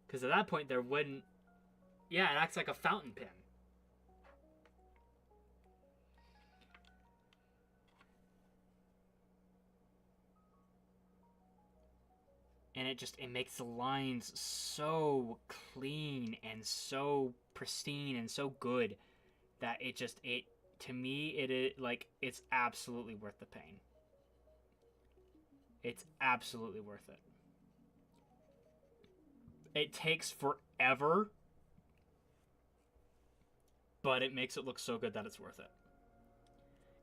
Because at that point, there wouldn't... Yeah, it acts like a fountain pen. And it makes the lines so clean and so pristine and so good that to me, it is like, it's absolutely worth the pain. It's absolutely worth it. It takes forever, but it makes it look so good that it's worth it.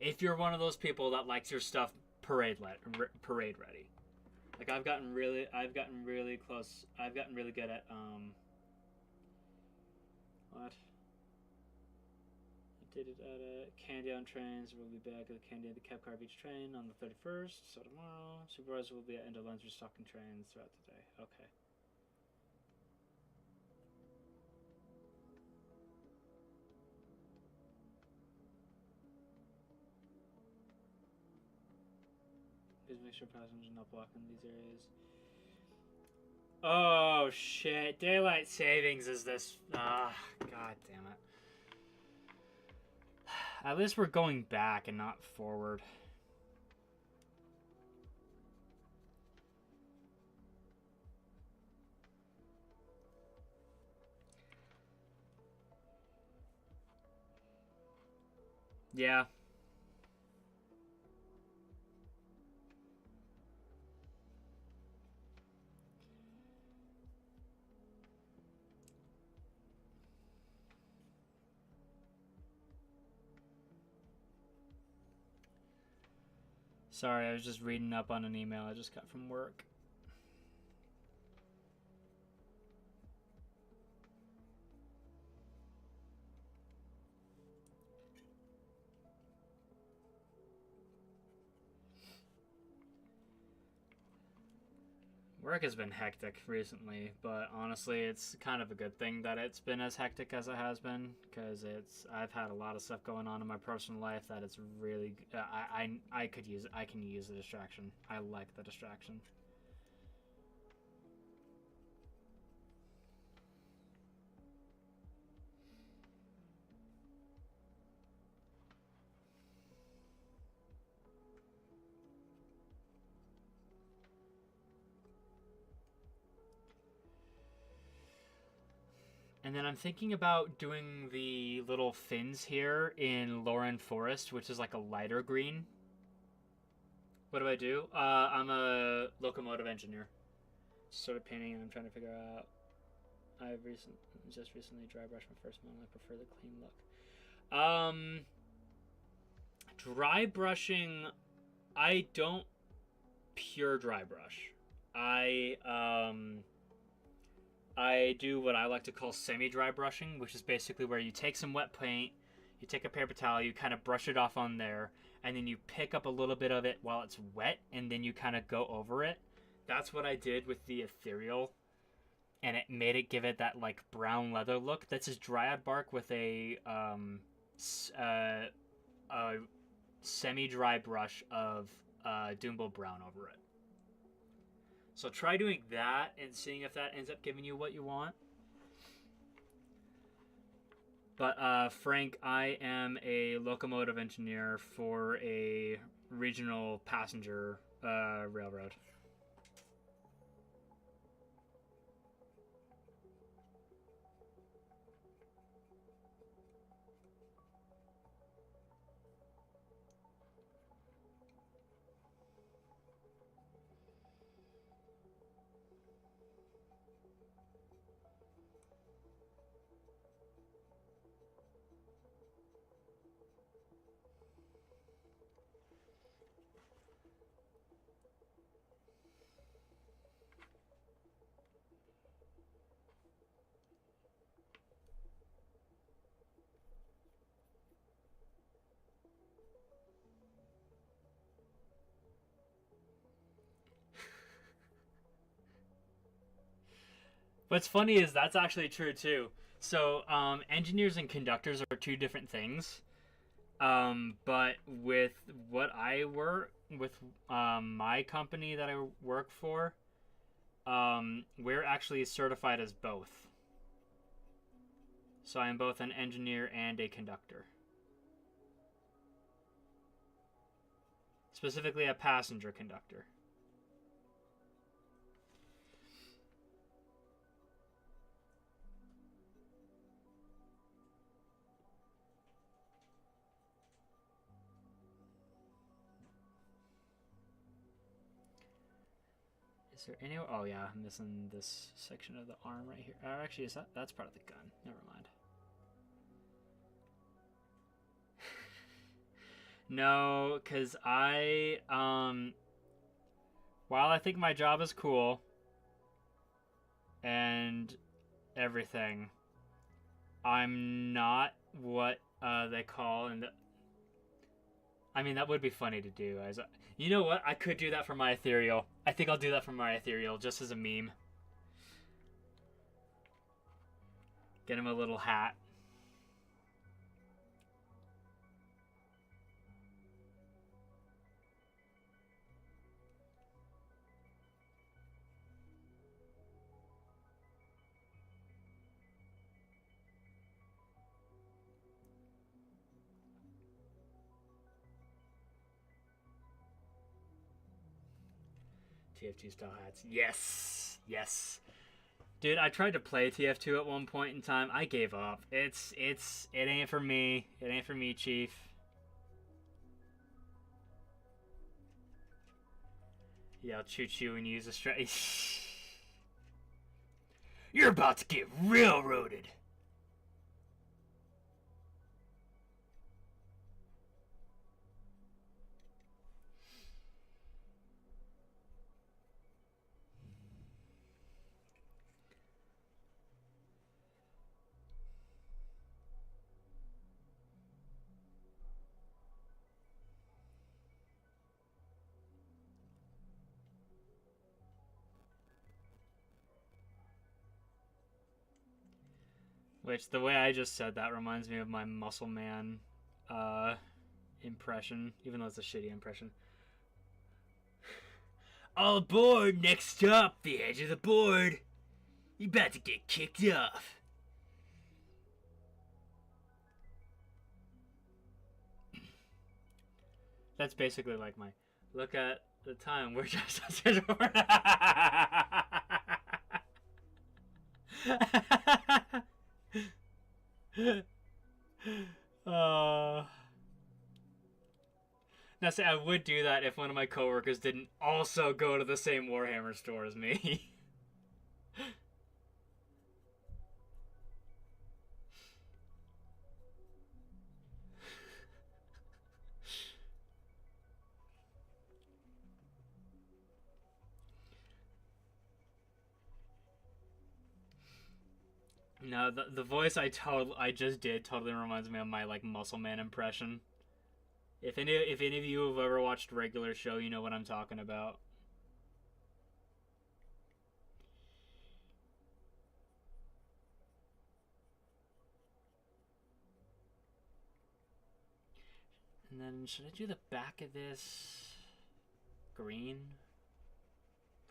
If you're one of those people that likes your stuff parade ready. Like I've gotten really close. I've gotten really good at what? I did it at Candy on trains. We'll be back at the Candy at the Cap Car Beach train on the 31st. So tomorrow, supervisor will be at end of lunch restocking trains throughout the day. Okay. Please make sure passengers are not blocking these areas. Oh shit! Daylight savings is this? Ah, god damn it! At least we're going back and not forward. Yeah. Sorry, I was just reading up on an email I just got from work. Work has been hectic recently, but honestly, it's kind of a good thing that it's been as hectic as it has been, because I've had a lot of stuff going on in my personal life that it's really I can use the distraction. I like the distraction. And then I'm thinking about doing the little fins here in Lauren Forest, which is like a lighter green. What do I do? I'm a locomotive engineer. Sort of painting, and I'm trying to figure out. I've just recently dry brushed my first model. I prefer the clean look. Dry brushing, I don't pure dry brush. I do what I like to call semi-dry brushing, which is basically where you take some wet paint, you take a paper towel, you kind of brush it off on there, and then you pick up a little bit of it while it's wet, and then you kind of go over it. That's what I did with the ethereal, and it made it give it that like brown leather look. That's just dryad bark with a semi-dry brush of Doombo brown over it. So try doing that and seeing if that ends up giving you what you want. But Frank, I am a locomotive engineer for a regional passenger railroad. What's funny is that's actually true too. So engineers and conductors are two different things. But with what I work with, my company that I work for, we're actually certified as both. So I'm both an engineer and a conductor. Specifically a passenger conductor. Is there any? Oh yeah, I'm missing this section of the arm right here. Actually, is that's part of the gun? Never mind. No, cause while I think my job is cool and everything, I'm not what they call I mean, that would be funny to do. You know what? I could do that for my ethereal. I think I'll do that for my ethereal, just as a meme. Get him a little hat. TF2 style hats. Yes! Yes. Dude, I tried to play TF2 at one point in time. I gave up. It ain't for me. It ain't for me, Chief. Yeah, I'll shoot you and use a straight. You're about to get railroaded. Which, the way I just said that reminds me of my Muscle Man impression, even though it's a shitty impression. All aboard, next stop, the edge of the board. You about to get kicked off. That's basically like my look at the time we're just Now, say I would do that if one of my coworkers didn't also go to the same Warhammer store as me. No, the voice I just did totally reminds me of my like Muscle Man impression. If any of you have ever watched regular show, you know what I'm talking about. And then should I do the back of this green?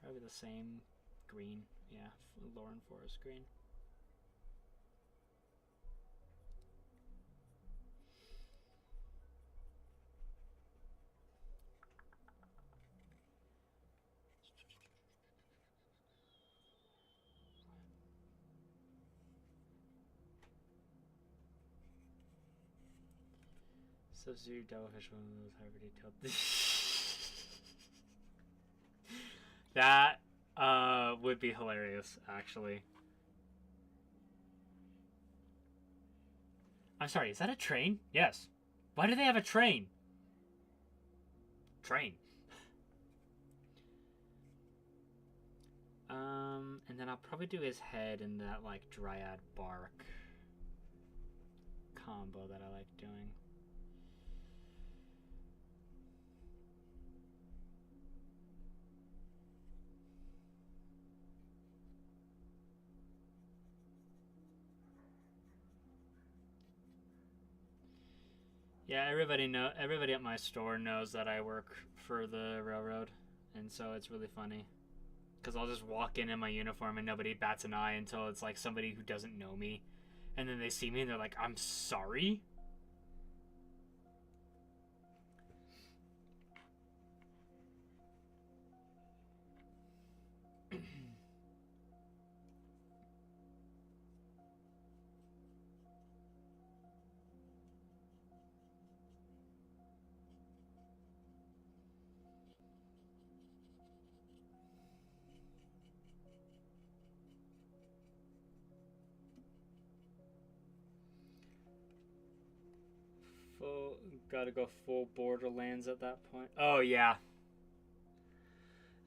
Probably the same green. Yeah, Lauren Forest green. Substitute Devilfish, one of those hyper detailed. That would be hilarious, actually. I'm sorry, is that a train? Yes. Why do they have a train? Train. And then I'll probably do his head in that, like, Dryad Bark combo that I like doing. Yeah, everybody at my store knows that I work for the railroad, and so it's really funny. Because I'll just walk in my uniform and nobody bats an eye until it's like somebody who doesn't know me. And then they see me and they're like, I'm sorry? Gotta go full Borderlands at that point. Oh, yeah.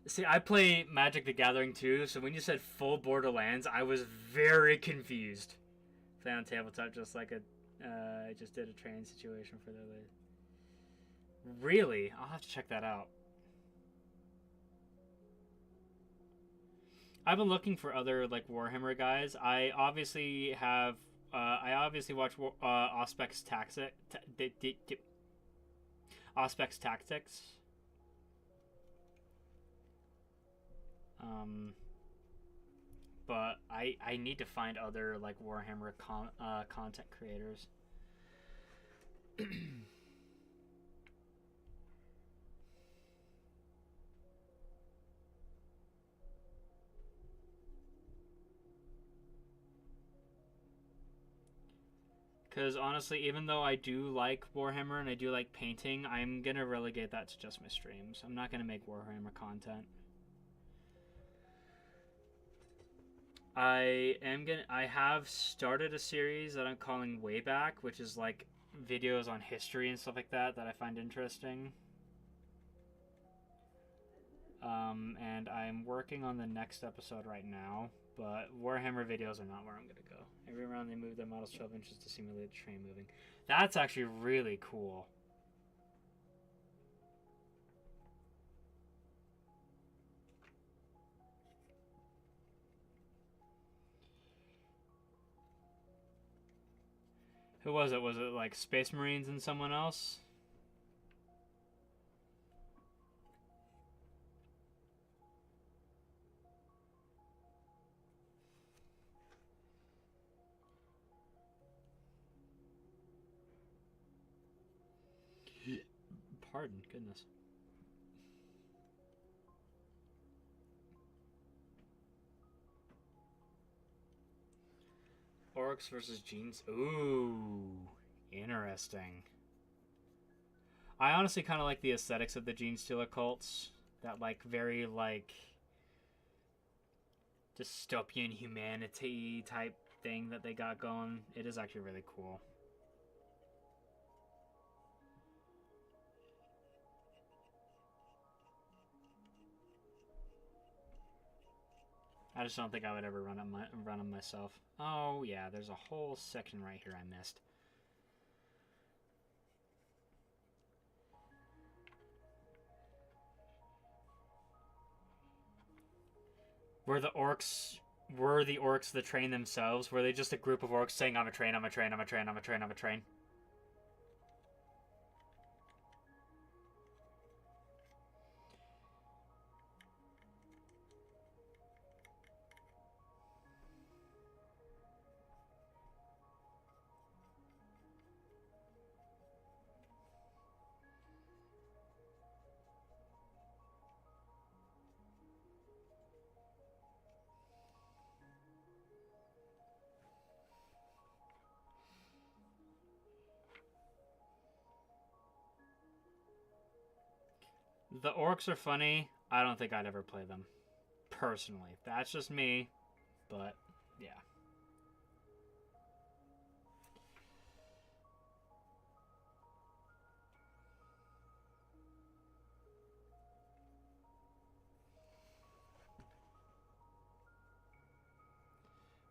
See, I play Magic the Gathering too, so when you said full Borderlands, I was very confused. Play on tabletop just like I just did a training situation for their lady. Really? I'll have to check that out. I've been looking for other like Warhammer guys. I obviously watch Auspex Tactics. But I need to find other like Warhammer content creators. Because honestly, even though I do like Warhammer and I do like painting, I'm gonna relegate that to just my streams. I'm not gonna make Warhammer content. I have started a series that I'm calling Wayback, which is like videos on history and stuff like that I find interesting. And I'm working on the next episode right now, but Warhammer videos are not where I'm gonna go. Every round they move their models 12 inches to simulate the train moving. That's actually really cool. Who was it? Was it like Space Marines and someone else? Pardon, goodness. Orcs versus Genes. Ooh, interesting. I honestly kind of like the aesthetics of the Gene Stealer cults. That, like, very, like, dystopian humanity type thing that they got going. It is actually really cool. I just don't think I would ever run them myself. Oh, yeah, there's a whole section right here I missed. Were the orcs the train themselves? Were they just a group of orcs saying, I'm a train, I'm a train, I'm a train, I'm a train, I'm a train? The orcs are funny. I don't think I'd ever play them. Personally. That's just me. But, yeah.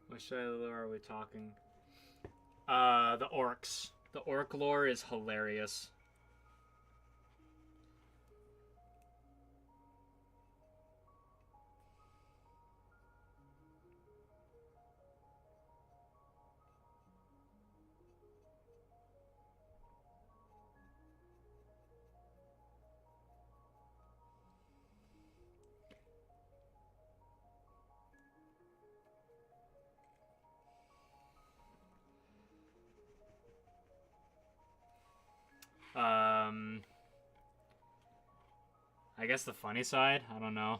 Which side of the lore are we talking? The orcs. The orc lore is hilarious. I guess the funny side? I don't know.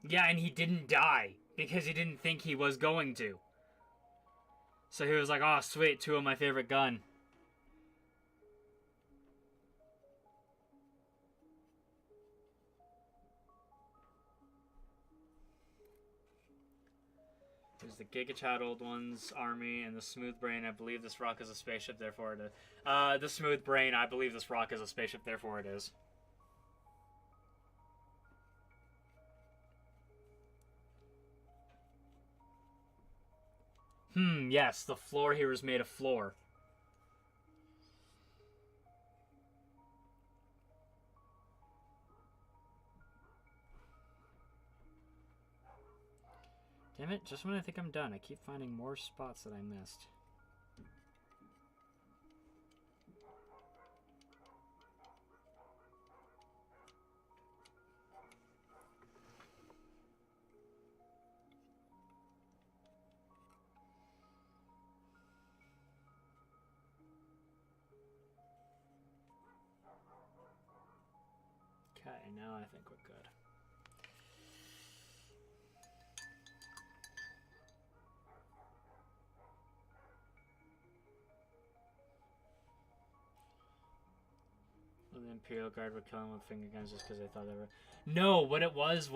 Yeah, and he didn't die because he didn't think he was going to. So he was like, oh, sweet, 2 of my favorite gun. There's the Gigachad Old Ones army and the Smooth Brain. I believe this rock is a spaceship, therefore it is. The Smooth Brain, I believe this rock is a spaceship, therefore it is. Yes, the floor here is made of floor. Damn it, just when I think I'm done, I keep finding more spots that I missed. Okay, now I think we're good. Well, the Imperial Guard were killing with finger guns just because they thought they were... No, what it was,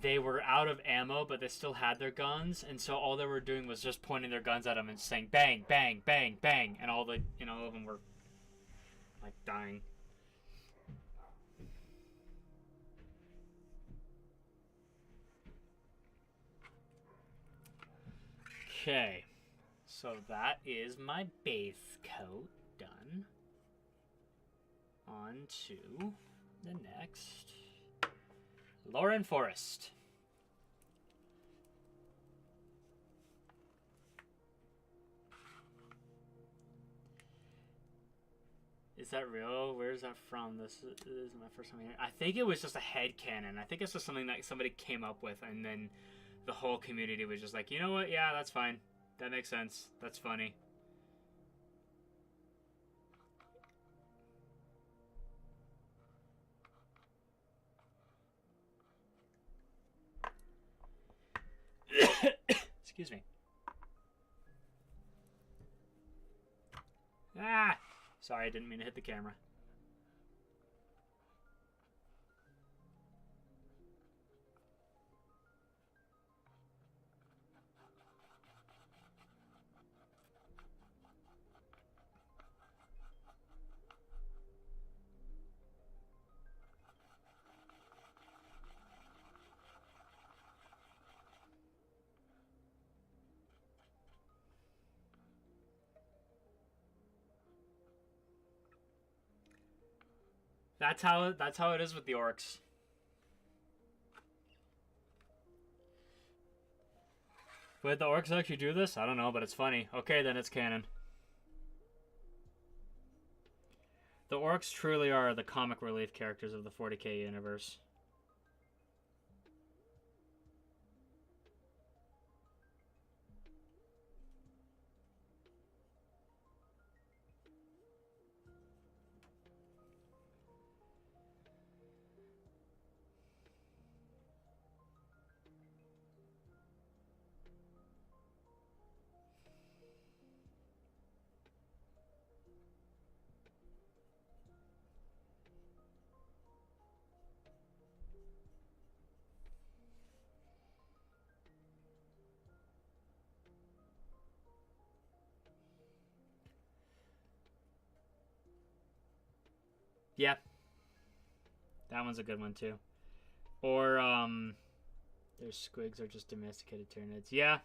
they were out of ammo, but they still had their guns, and so all they were doing was just pointing their guns at them and saying bang, bang, bang, bang, and all of them were, like, dying. Okay. So that is my base coat done. On to the next. Lauren Forest. Is that real? Where is that from? This is my first time hearing. I think it was just a headcanon. I think it's just something that somebody came up with, and then the whole community was just like, you know what? Yeah, that's fine. That makes sense. That's funny. Excuse me. Ah! Sorry, I didn't mean to hit the camera. That's how it is with the orcs. Would the orcs actually do this? I don't know, but it's funny. Okay, then it's canon. The orcs truly are the comic relief characters of the 40k universe. Yeah. That one's a good one too. Or their squigs are just domesticated Tyranids. Yeah.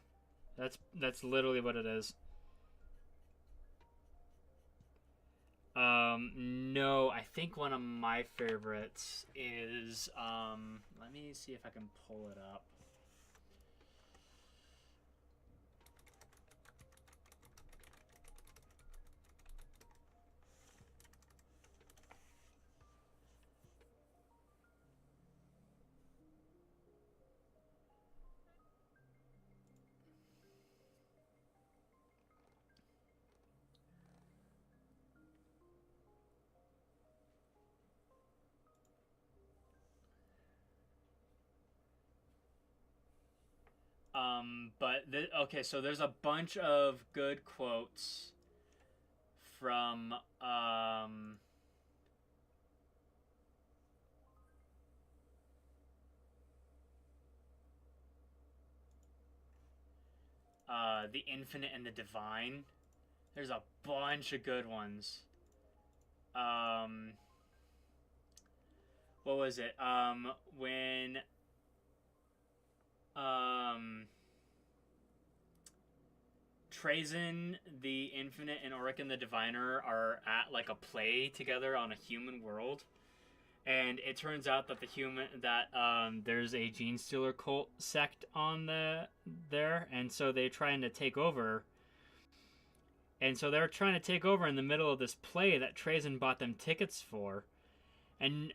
That's literally what it is. No, I think one of my favorites is let me see if I can pull it up. Okay, so there's a bunch of good quotes from The Infinite and the Divine. There's a bunch of good ones. What was it? When Trazen, the Infinite, and Orican the Diviner are at like a play together on a human world, and it turns out that there's a gene stealer cult sect on there, and so they're trying to take over. And so they're trying to take over in the middle of this play that Trazen bought them tickets for, and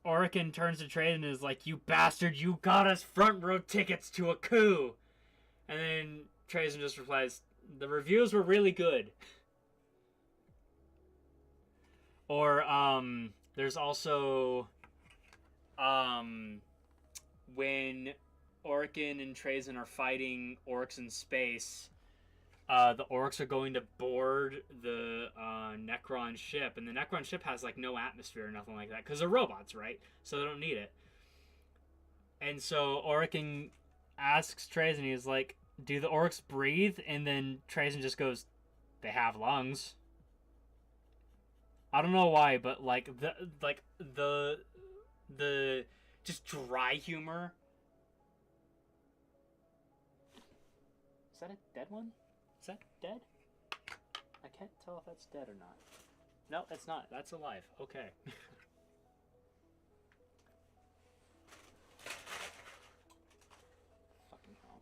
Orican turns to Trazen and is like, "You bastard! You got us front row tickets to a coup!" And then Trazen just replies, "The reviews were really good." Or there's also when Orican and Trazen are fighting orcs in space. The orcs are going to board the Necron ship, and the Necron ship has like no atmosphere or nothing like that because they're robots, right? So they don't need it. And so Orican asks Trazen, he's like, "Do the orcs breathe?" And then Trazen just goes, "They have lungs." I don't know why, but the just dry humor. that a dead one? Is that dead? I can't tell if that's dead or not. No, it's not. That's alive. Okay. Fucking hell.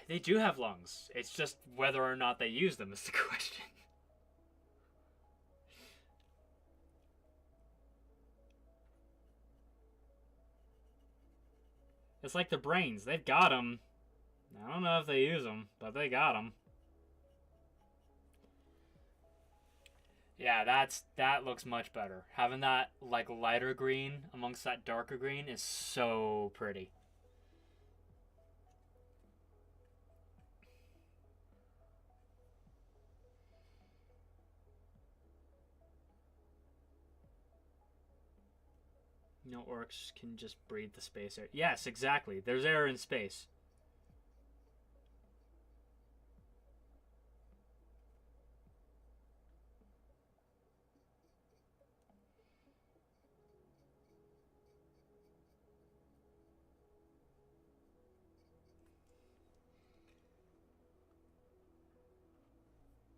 They do have lungs. It's just whether or not they use them is the question. It's like the brains. They've got them. I don't know if they use them, but they got them. Yeah, that looks much better. Having that like lighter green amongst that darker green is so pretty. No orcs can just breathe the space air. Yes, exactly. There's air in space.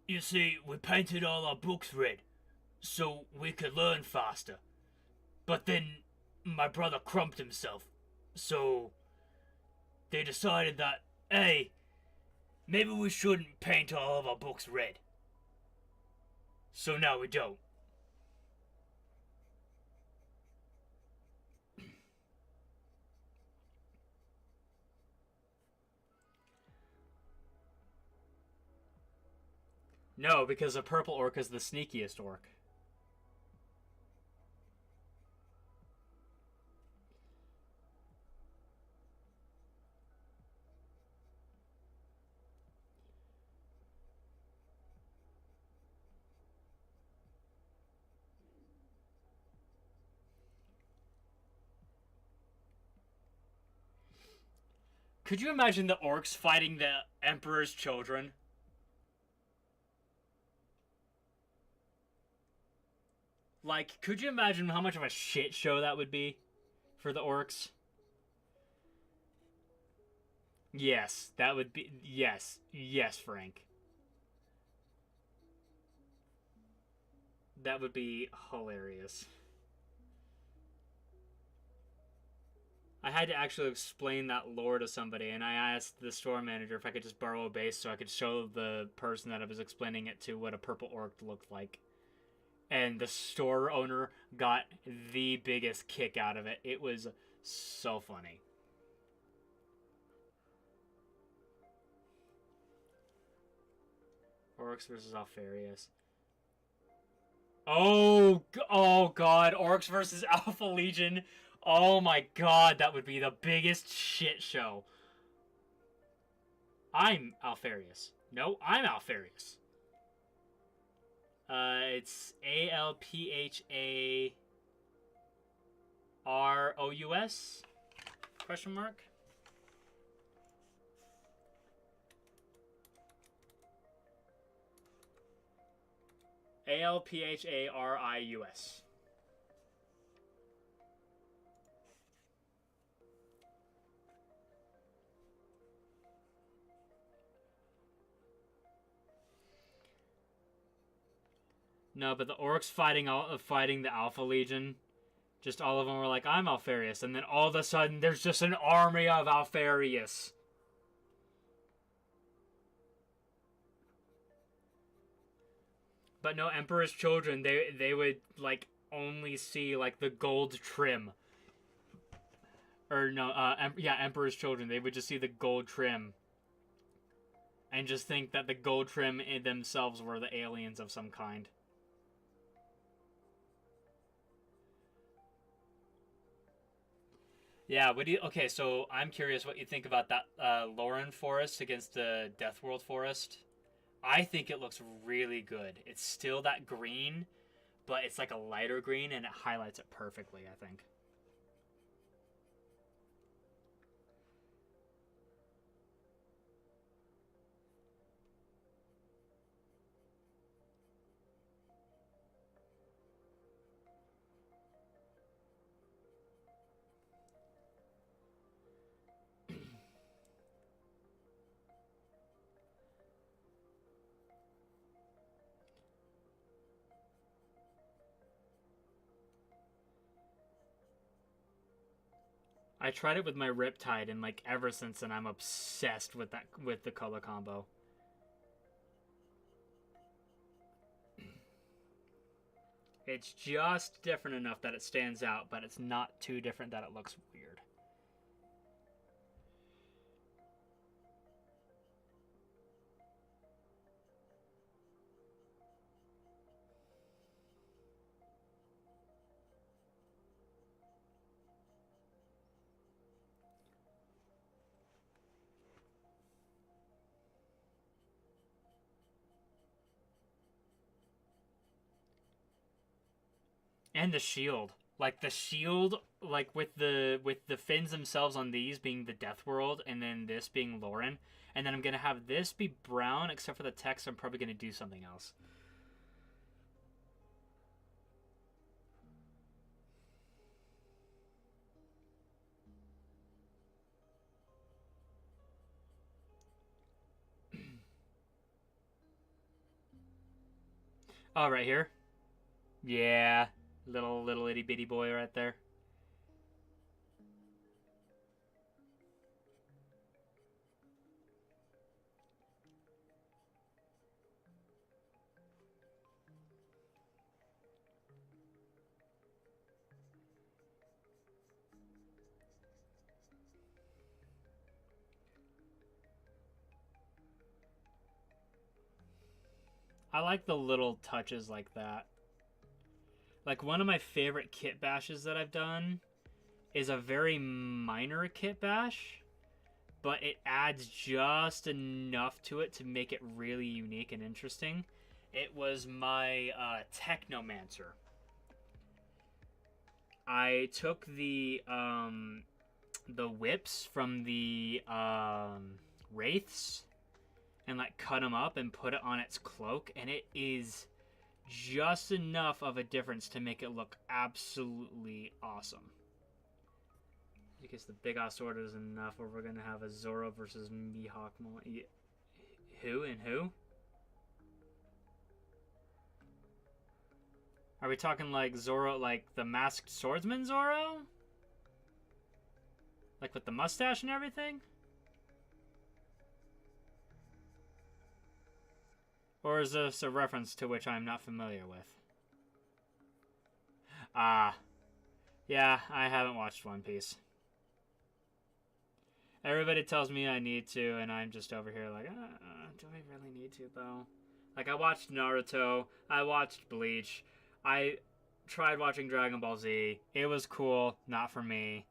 You see, we painted all our books red, so we could learn faster. But then my brother crumped himself, so they decided that, hey, maybe we shouldn't paint all of our books red. So now we don't. No, because a purple orc is the sneakiest orc. Could you imagine the orcs fighting the Emperor's children? Like, could you imagine how much of a shit show that would be for the orcs? Yes, that would be... Yes. Yes, Frank. That would be hilarious. I had to actually explain that lore to somebody, and I asked the store manager if I could just borrow a base so I could show the person that I was explaining it to what a purple orc looked like. And the store owner got the biggest kick out of it. It was so funny. Orcs versus Alfarius. Oh God, Orcs versus Alpha Legion. Oh my God, that would be the biggest shit show. I'm Alfarius. No, I'm Alfarius. It's ALPHAROUS? Question mark? ALPHARIUS. No, but the orcs fighting the Alpha Legion, just all of them were like, I'm Alfarius, and then all of a sudden there's just an army of Alfarius. But no, Emperor's children, they would like only see like the gold trim. Or no, yeah, Emperor's children, they would just see the gold trim. And just think that the gold trim in themselves were the aliens of some kind. Yeah, what do you... Okay, so I'm curious what you think about that Lauren forest against the Deathworld forest. I think it looks really good. It's still that green, but it's like a lighter green, and it highlights it perfectly, I think. I tried it with my Riptide, and like ever since then, I'm obsessed with the color combo. It's just different enough that it stands out, but it's not too different that it looks weird. And the shield. Like the shield, like with the fins themselves on these being the Death World, and then this being Lauren, and then I'm gonna have this be brown except for the text. I'm probably gonna do something else. Oh, right here. Yeah, little itty bitty boy right there. I like the little touches like that. Like one of my favorite kit bashes that I've done is a very minor kit bash, but it adds just enough to it to make it really unique and interesting. It was my Technomancer. I took the whips from the wraiths and like cut them up and put it on its cloak, and it is just enough of a difference to make it look absolutely awesome. Because the big ass sword is enough, or we're gonna have a Zoro versus Mihawk. Who and who? Are we talking like Zoro, like the masked swordsman Zoro? Like with the mustache and everything? Or is this a reference to which I'm not familiar with? Ah. Yeah, I haven't watched One Piece. Everybody tells me I need to, and I'm just over here like, do I really need to, though? Like, I watched Naruto, I watched Bleach, I tried watching Dragon Ball Z. It was cool, not for me.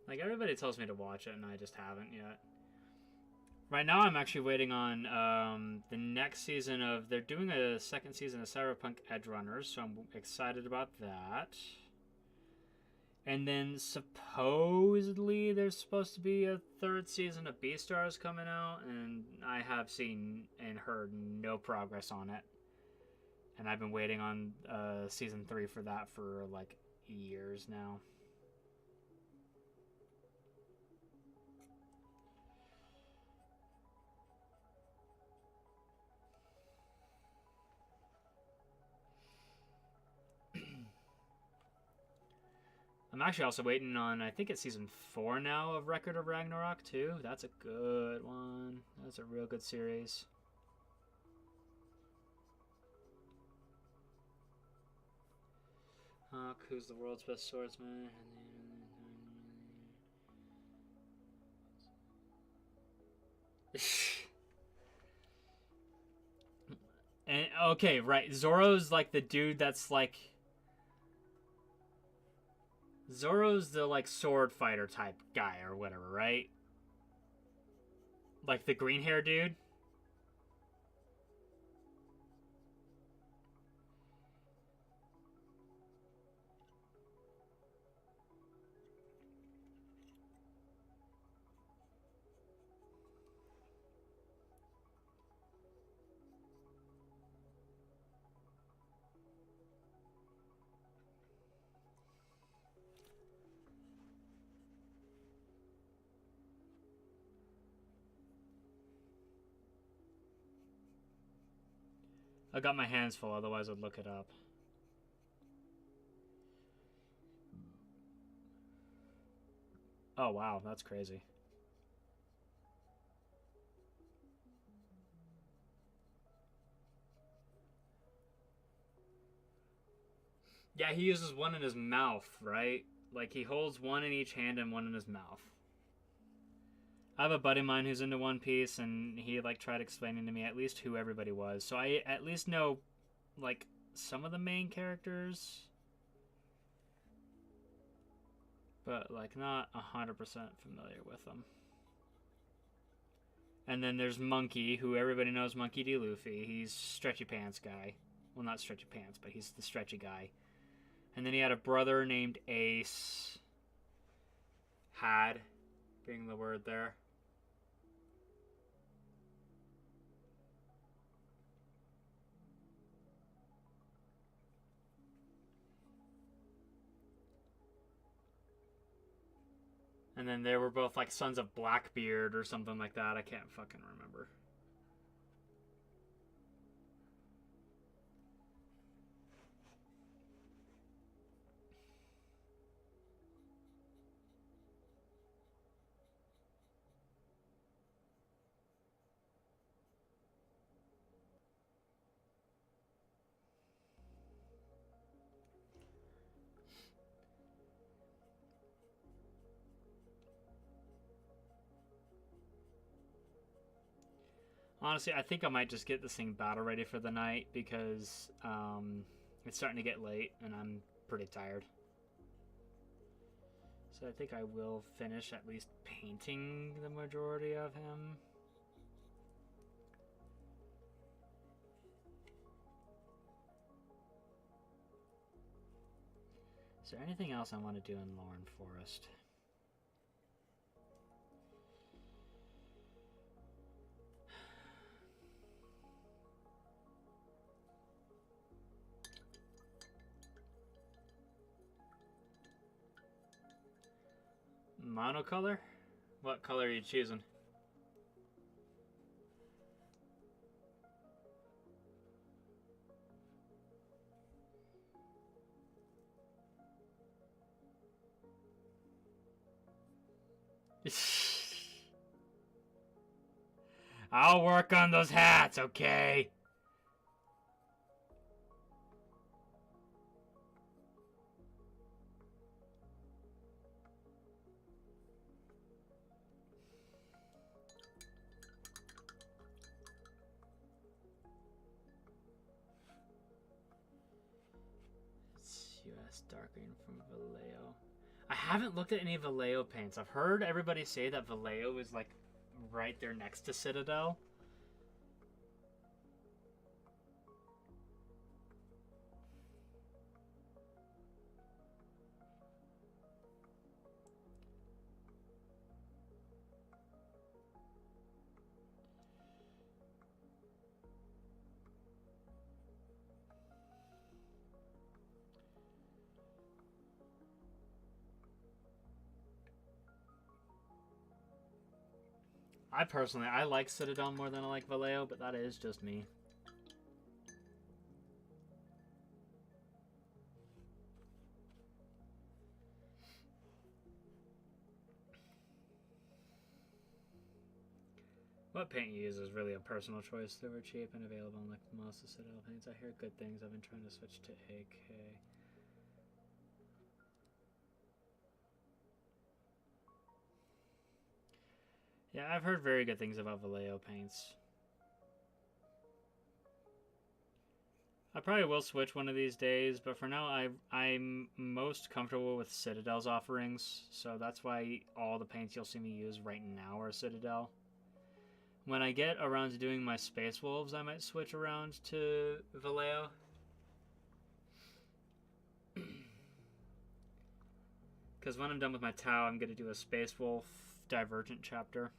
Like, everybody tells me to watch it, and I just haven't yet. Right now, I'm actually waiting on the next season of... They're doing a second season of Cyberpunk Edgerunners, so I'm excited about that. And then supposedly there's supposed to be a third season of Beastars coming out, and I have seen and heard no progress on it. And I've been waiting on season 3 for that for like years now. I'm actually also waiting on, I think it's season 4 now of Record of Ragnarok too. That's a good one. That's a real good series. Hawk, who's the world's best swordsman? And okay, right. Zoro's like the dude that's like... Zoro's the like sword fighter type guy or whatever, right? Like the green hair dude. I got my hands full, otherwise I'd look it up. Oh wow, that's crazy. Yeah, he uses one in his mouth, right? Like, he holds one in each hand and one in his mouth. I have a buddy of mine who's into One Piece, and he, like, tried explaining to me at least who everybody was. So I at least know, like, some of the main characters. But, like, not 100% familiar with them. And then there's Monkey, who everybody knows Monkey D. Luffy. He's stretchy pants guy. Well, not stretchy pants, but he's the stretchy guy. And then he had a brother named Ace. Had, being the word there. And then they were both like sons of Blackbeard or something like that. I can't fucking remember. Honestly, I think I might just get this thing battle ready for the night because it's starting to get late and I'm pretty tired. So I think I will finish at least painting the majority of him. Is there anything else I want to do in Lorne Forest? Monocolor? What color are you choosing? I'll work on those hats, okay? US dark green from Vallejo. I haven't looked at any Vallejo paints. I've heard everybody say that Vallejo is like right there next to Citadel. I like Citadel more than I like Vallejo, but that is just me. What paint you use is really a personal choice. They were cheap and available in like most of Citadel paints. I hear good things. I've been trying to switch to AK. Yeah, I've heard very good things about Vallejo paints. I probably will switch one of these days, but for now I'm most comfortable with Citadel's offerings, so that's why all the paints you'll see me use right now are Citadel. When I get around to doing my Space Wolves, I might switch around to Vallejo. Because when I'm done with my Tau, I'm going to do a Space Wolf Divergent chapter.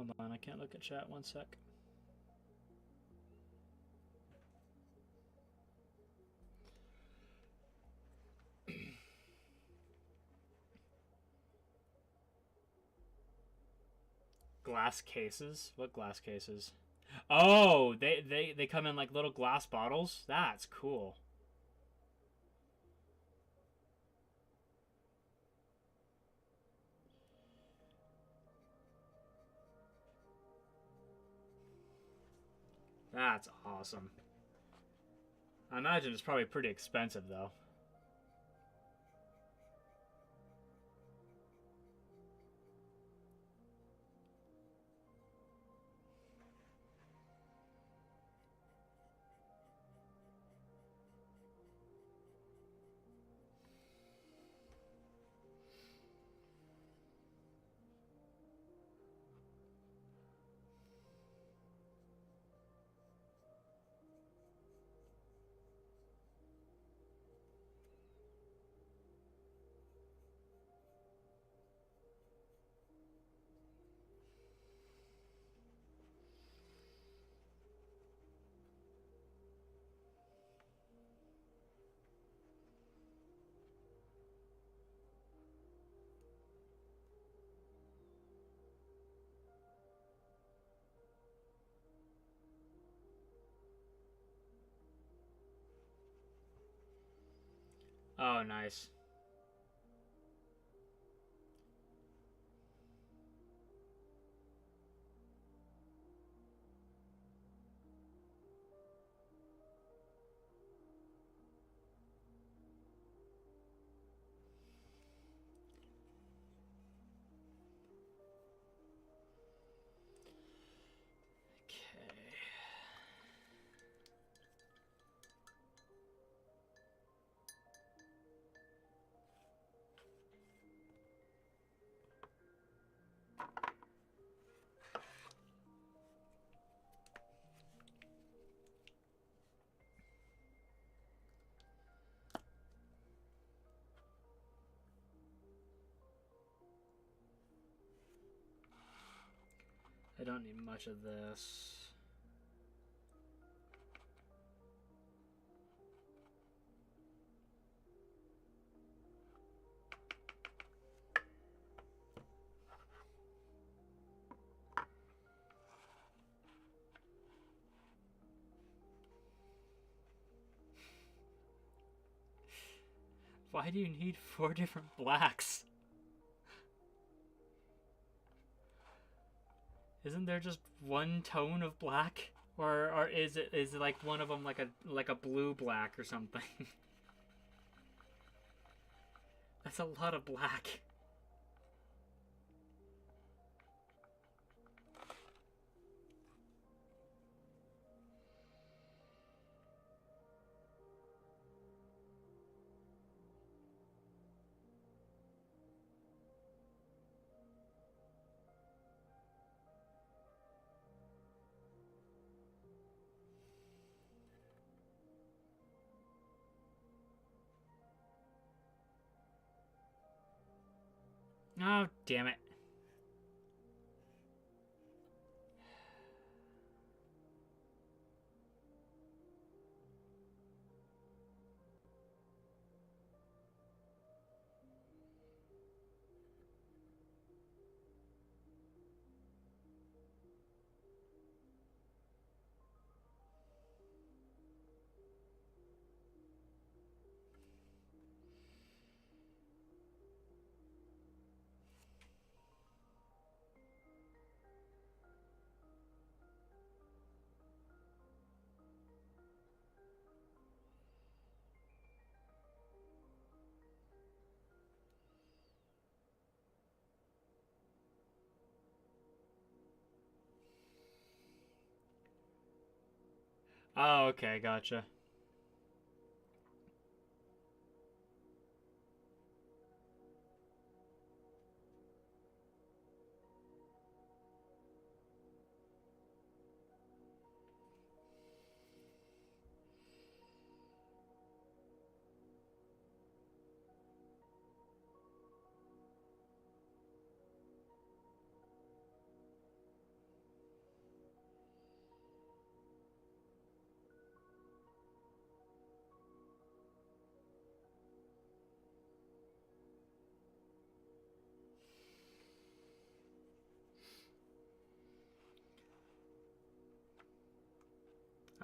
Hold on, I can't look at chat. One sec. Glass cases? What glass cases? Oh, they come in like little glass bottles? That's cool. That's awesome. I imagine it's probably pretty expensive, though. Oh, nice. I don't need much of this. Why do you need 4 different blacks? Isn't there just one tone of black? Or is it like one of them like a blue black or something? That's a lot of black. Oh, damn it. Oh, okay, gotcha.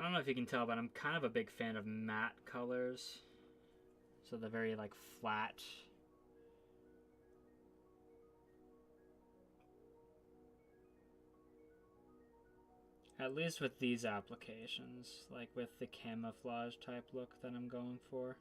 I don't know if you can tell, but I'm kind of a big fan of matte colors. So the very like flat. At least with these applications, like with the camouflage type look that I'm going for.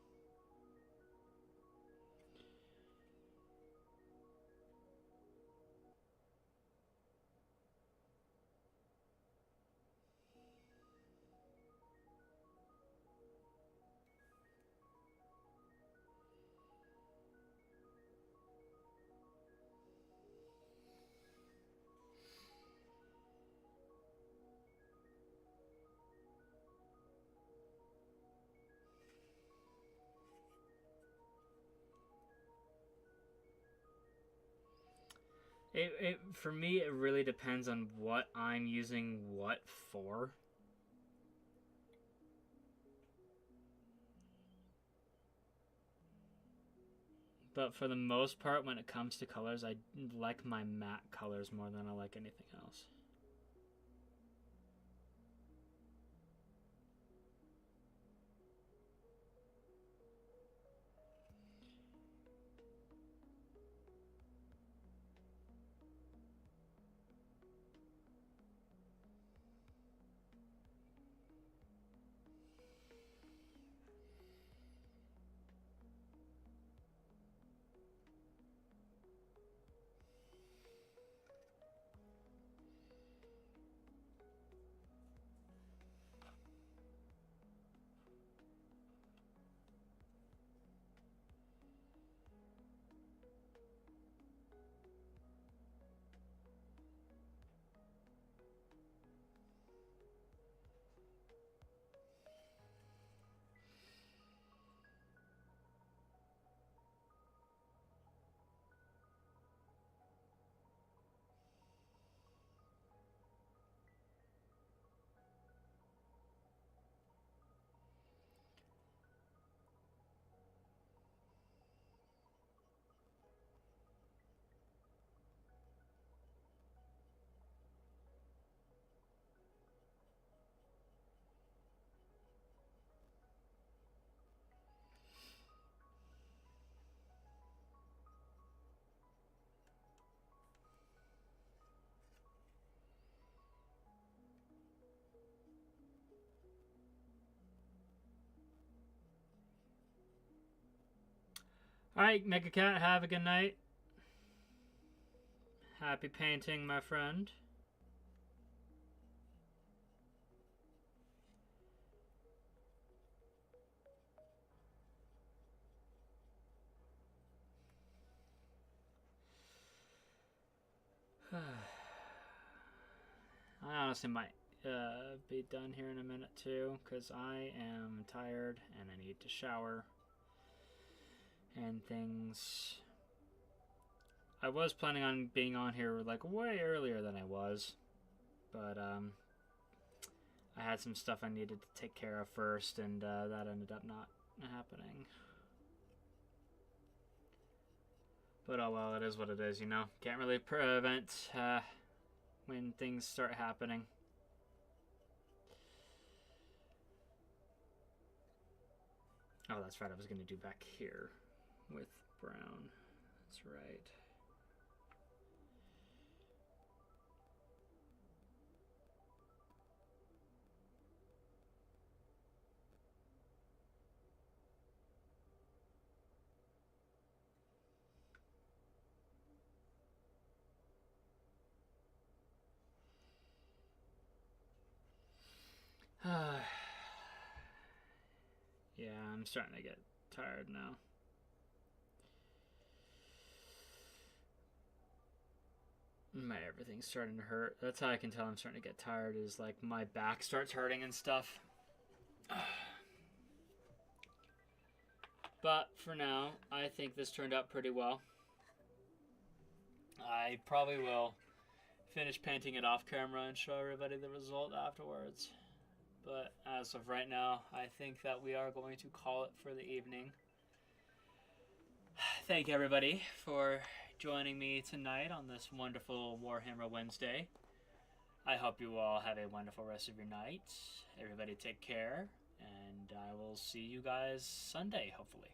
For me, it really depends on what I'm using what for. But for the most part, when it comes to colors, I like my matte colors more than I like anything else. Alright, Mega Cat, have a good night. Happy painting, my friend. I honestly might be done here in a minute too, because I am tired and I need to shower and things. I was planning on being on here like way earlier than I was, but I had some stuff I needed to take care of first, and that ended up not happening. But oh well, it is what it is, you know. Can't really prevent when things start happening. Oh, that's right, I was going to do back here with brown. That's right. Yeah, I'm starting to get tired now. Everything's starting to hurt. That's how I can tell I'm starting to get tired, is like my back starts hurting and stuff. But for now, I think this turned out pretty well. I probably will finish painting it off camera and show everybody the result afterwards. But as of right now, I think that we are going to call it for the evening. Thank you, everybody, for joining me tonight on this wonderful Warhammer Wednesday. I hope you all have a wonderful rest of your night. Everybody take care, and I will see you guys Sunday, hopefully.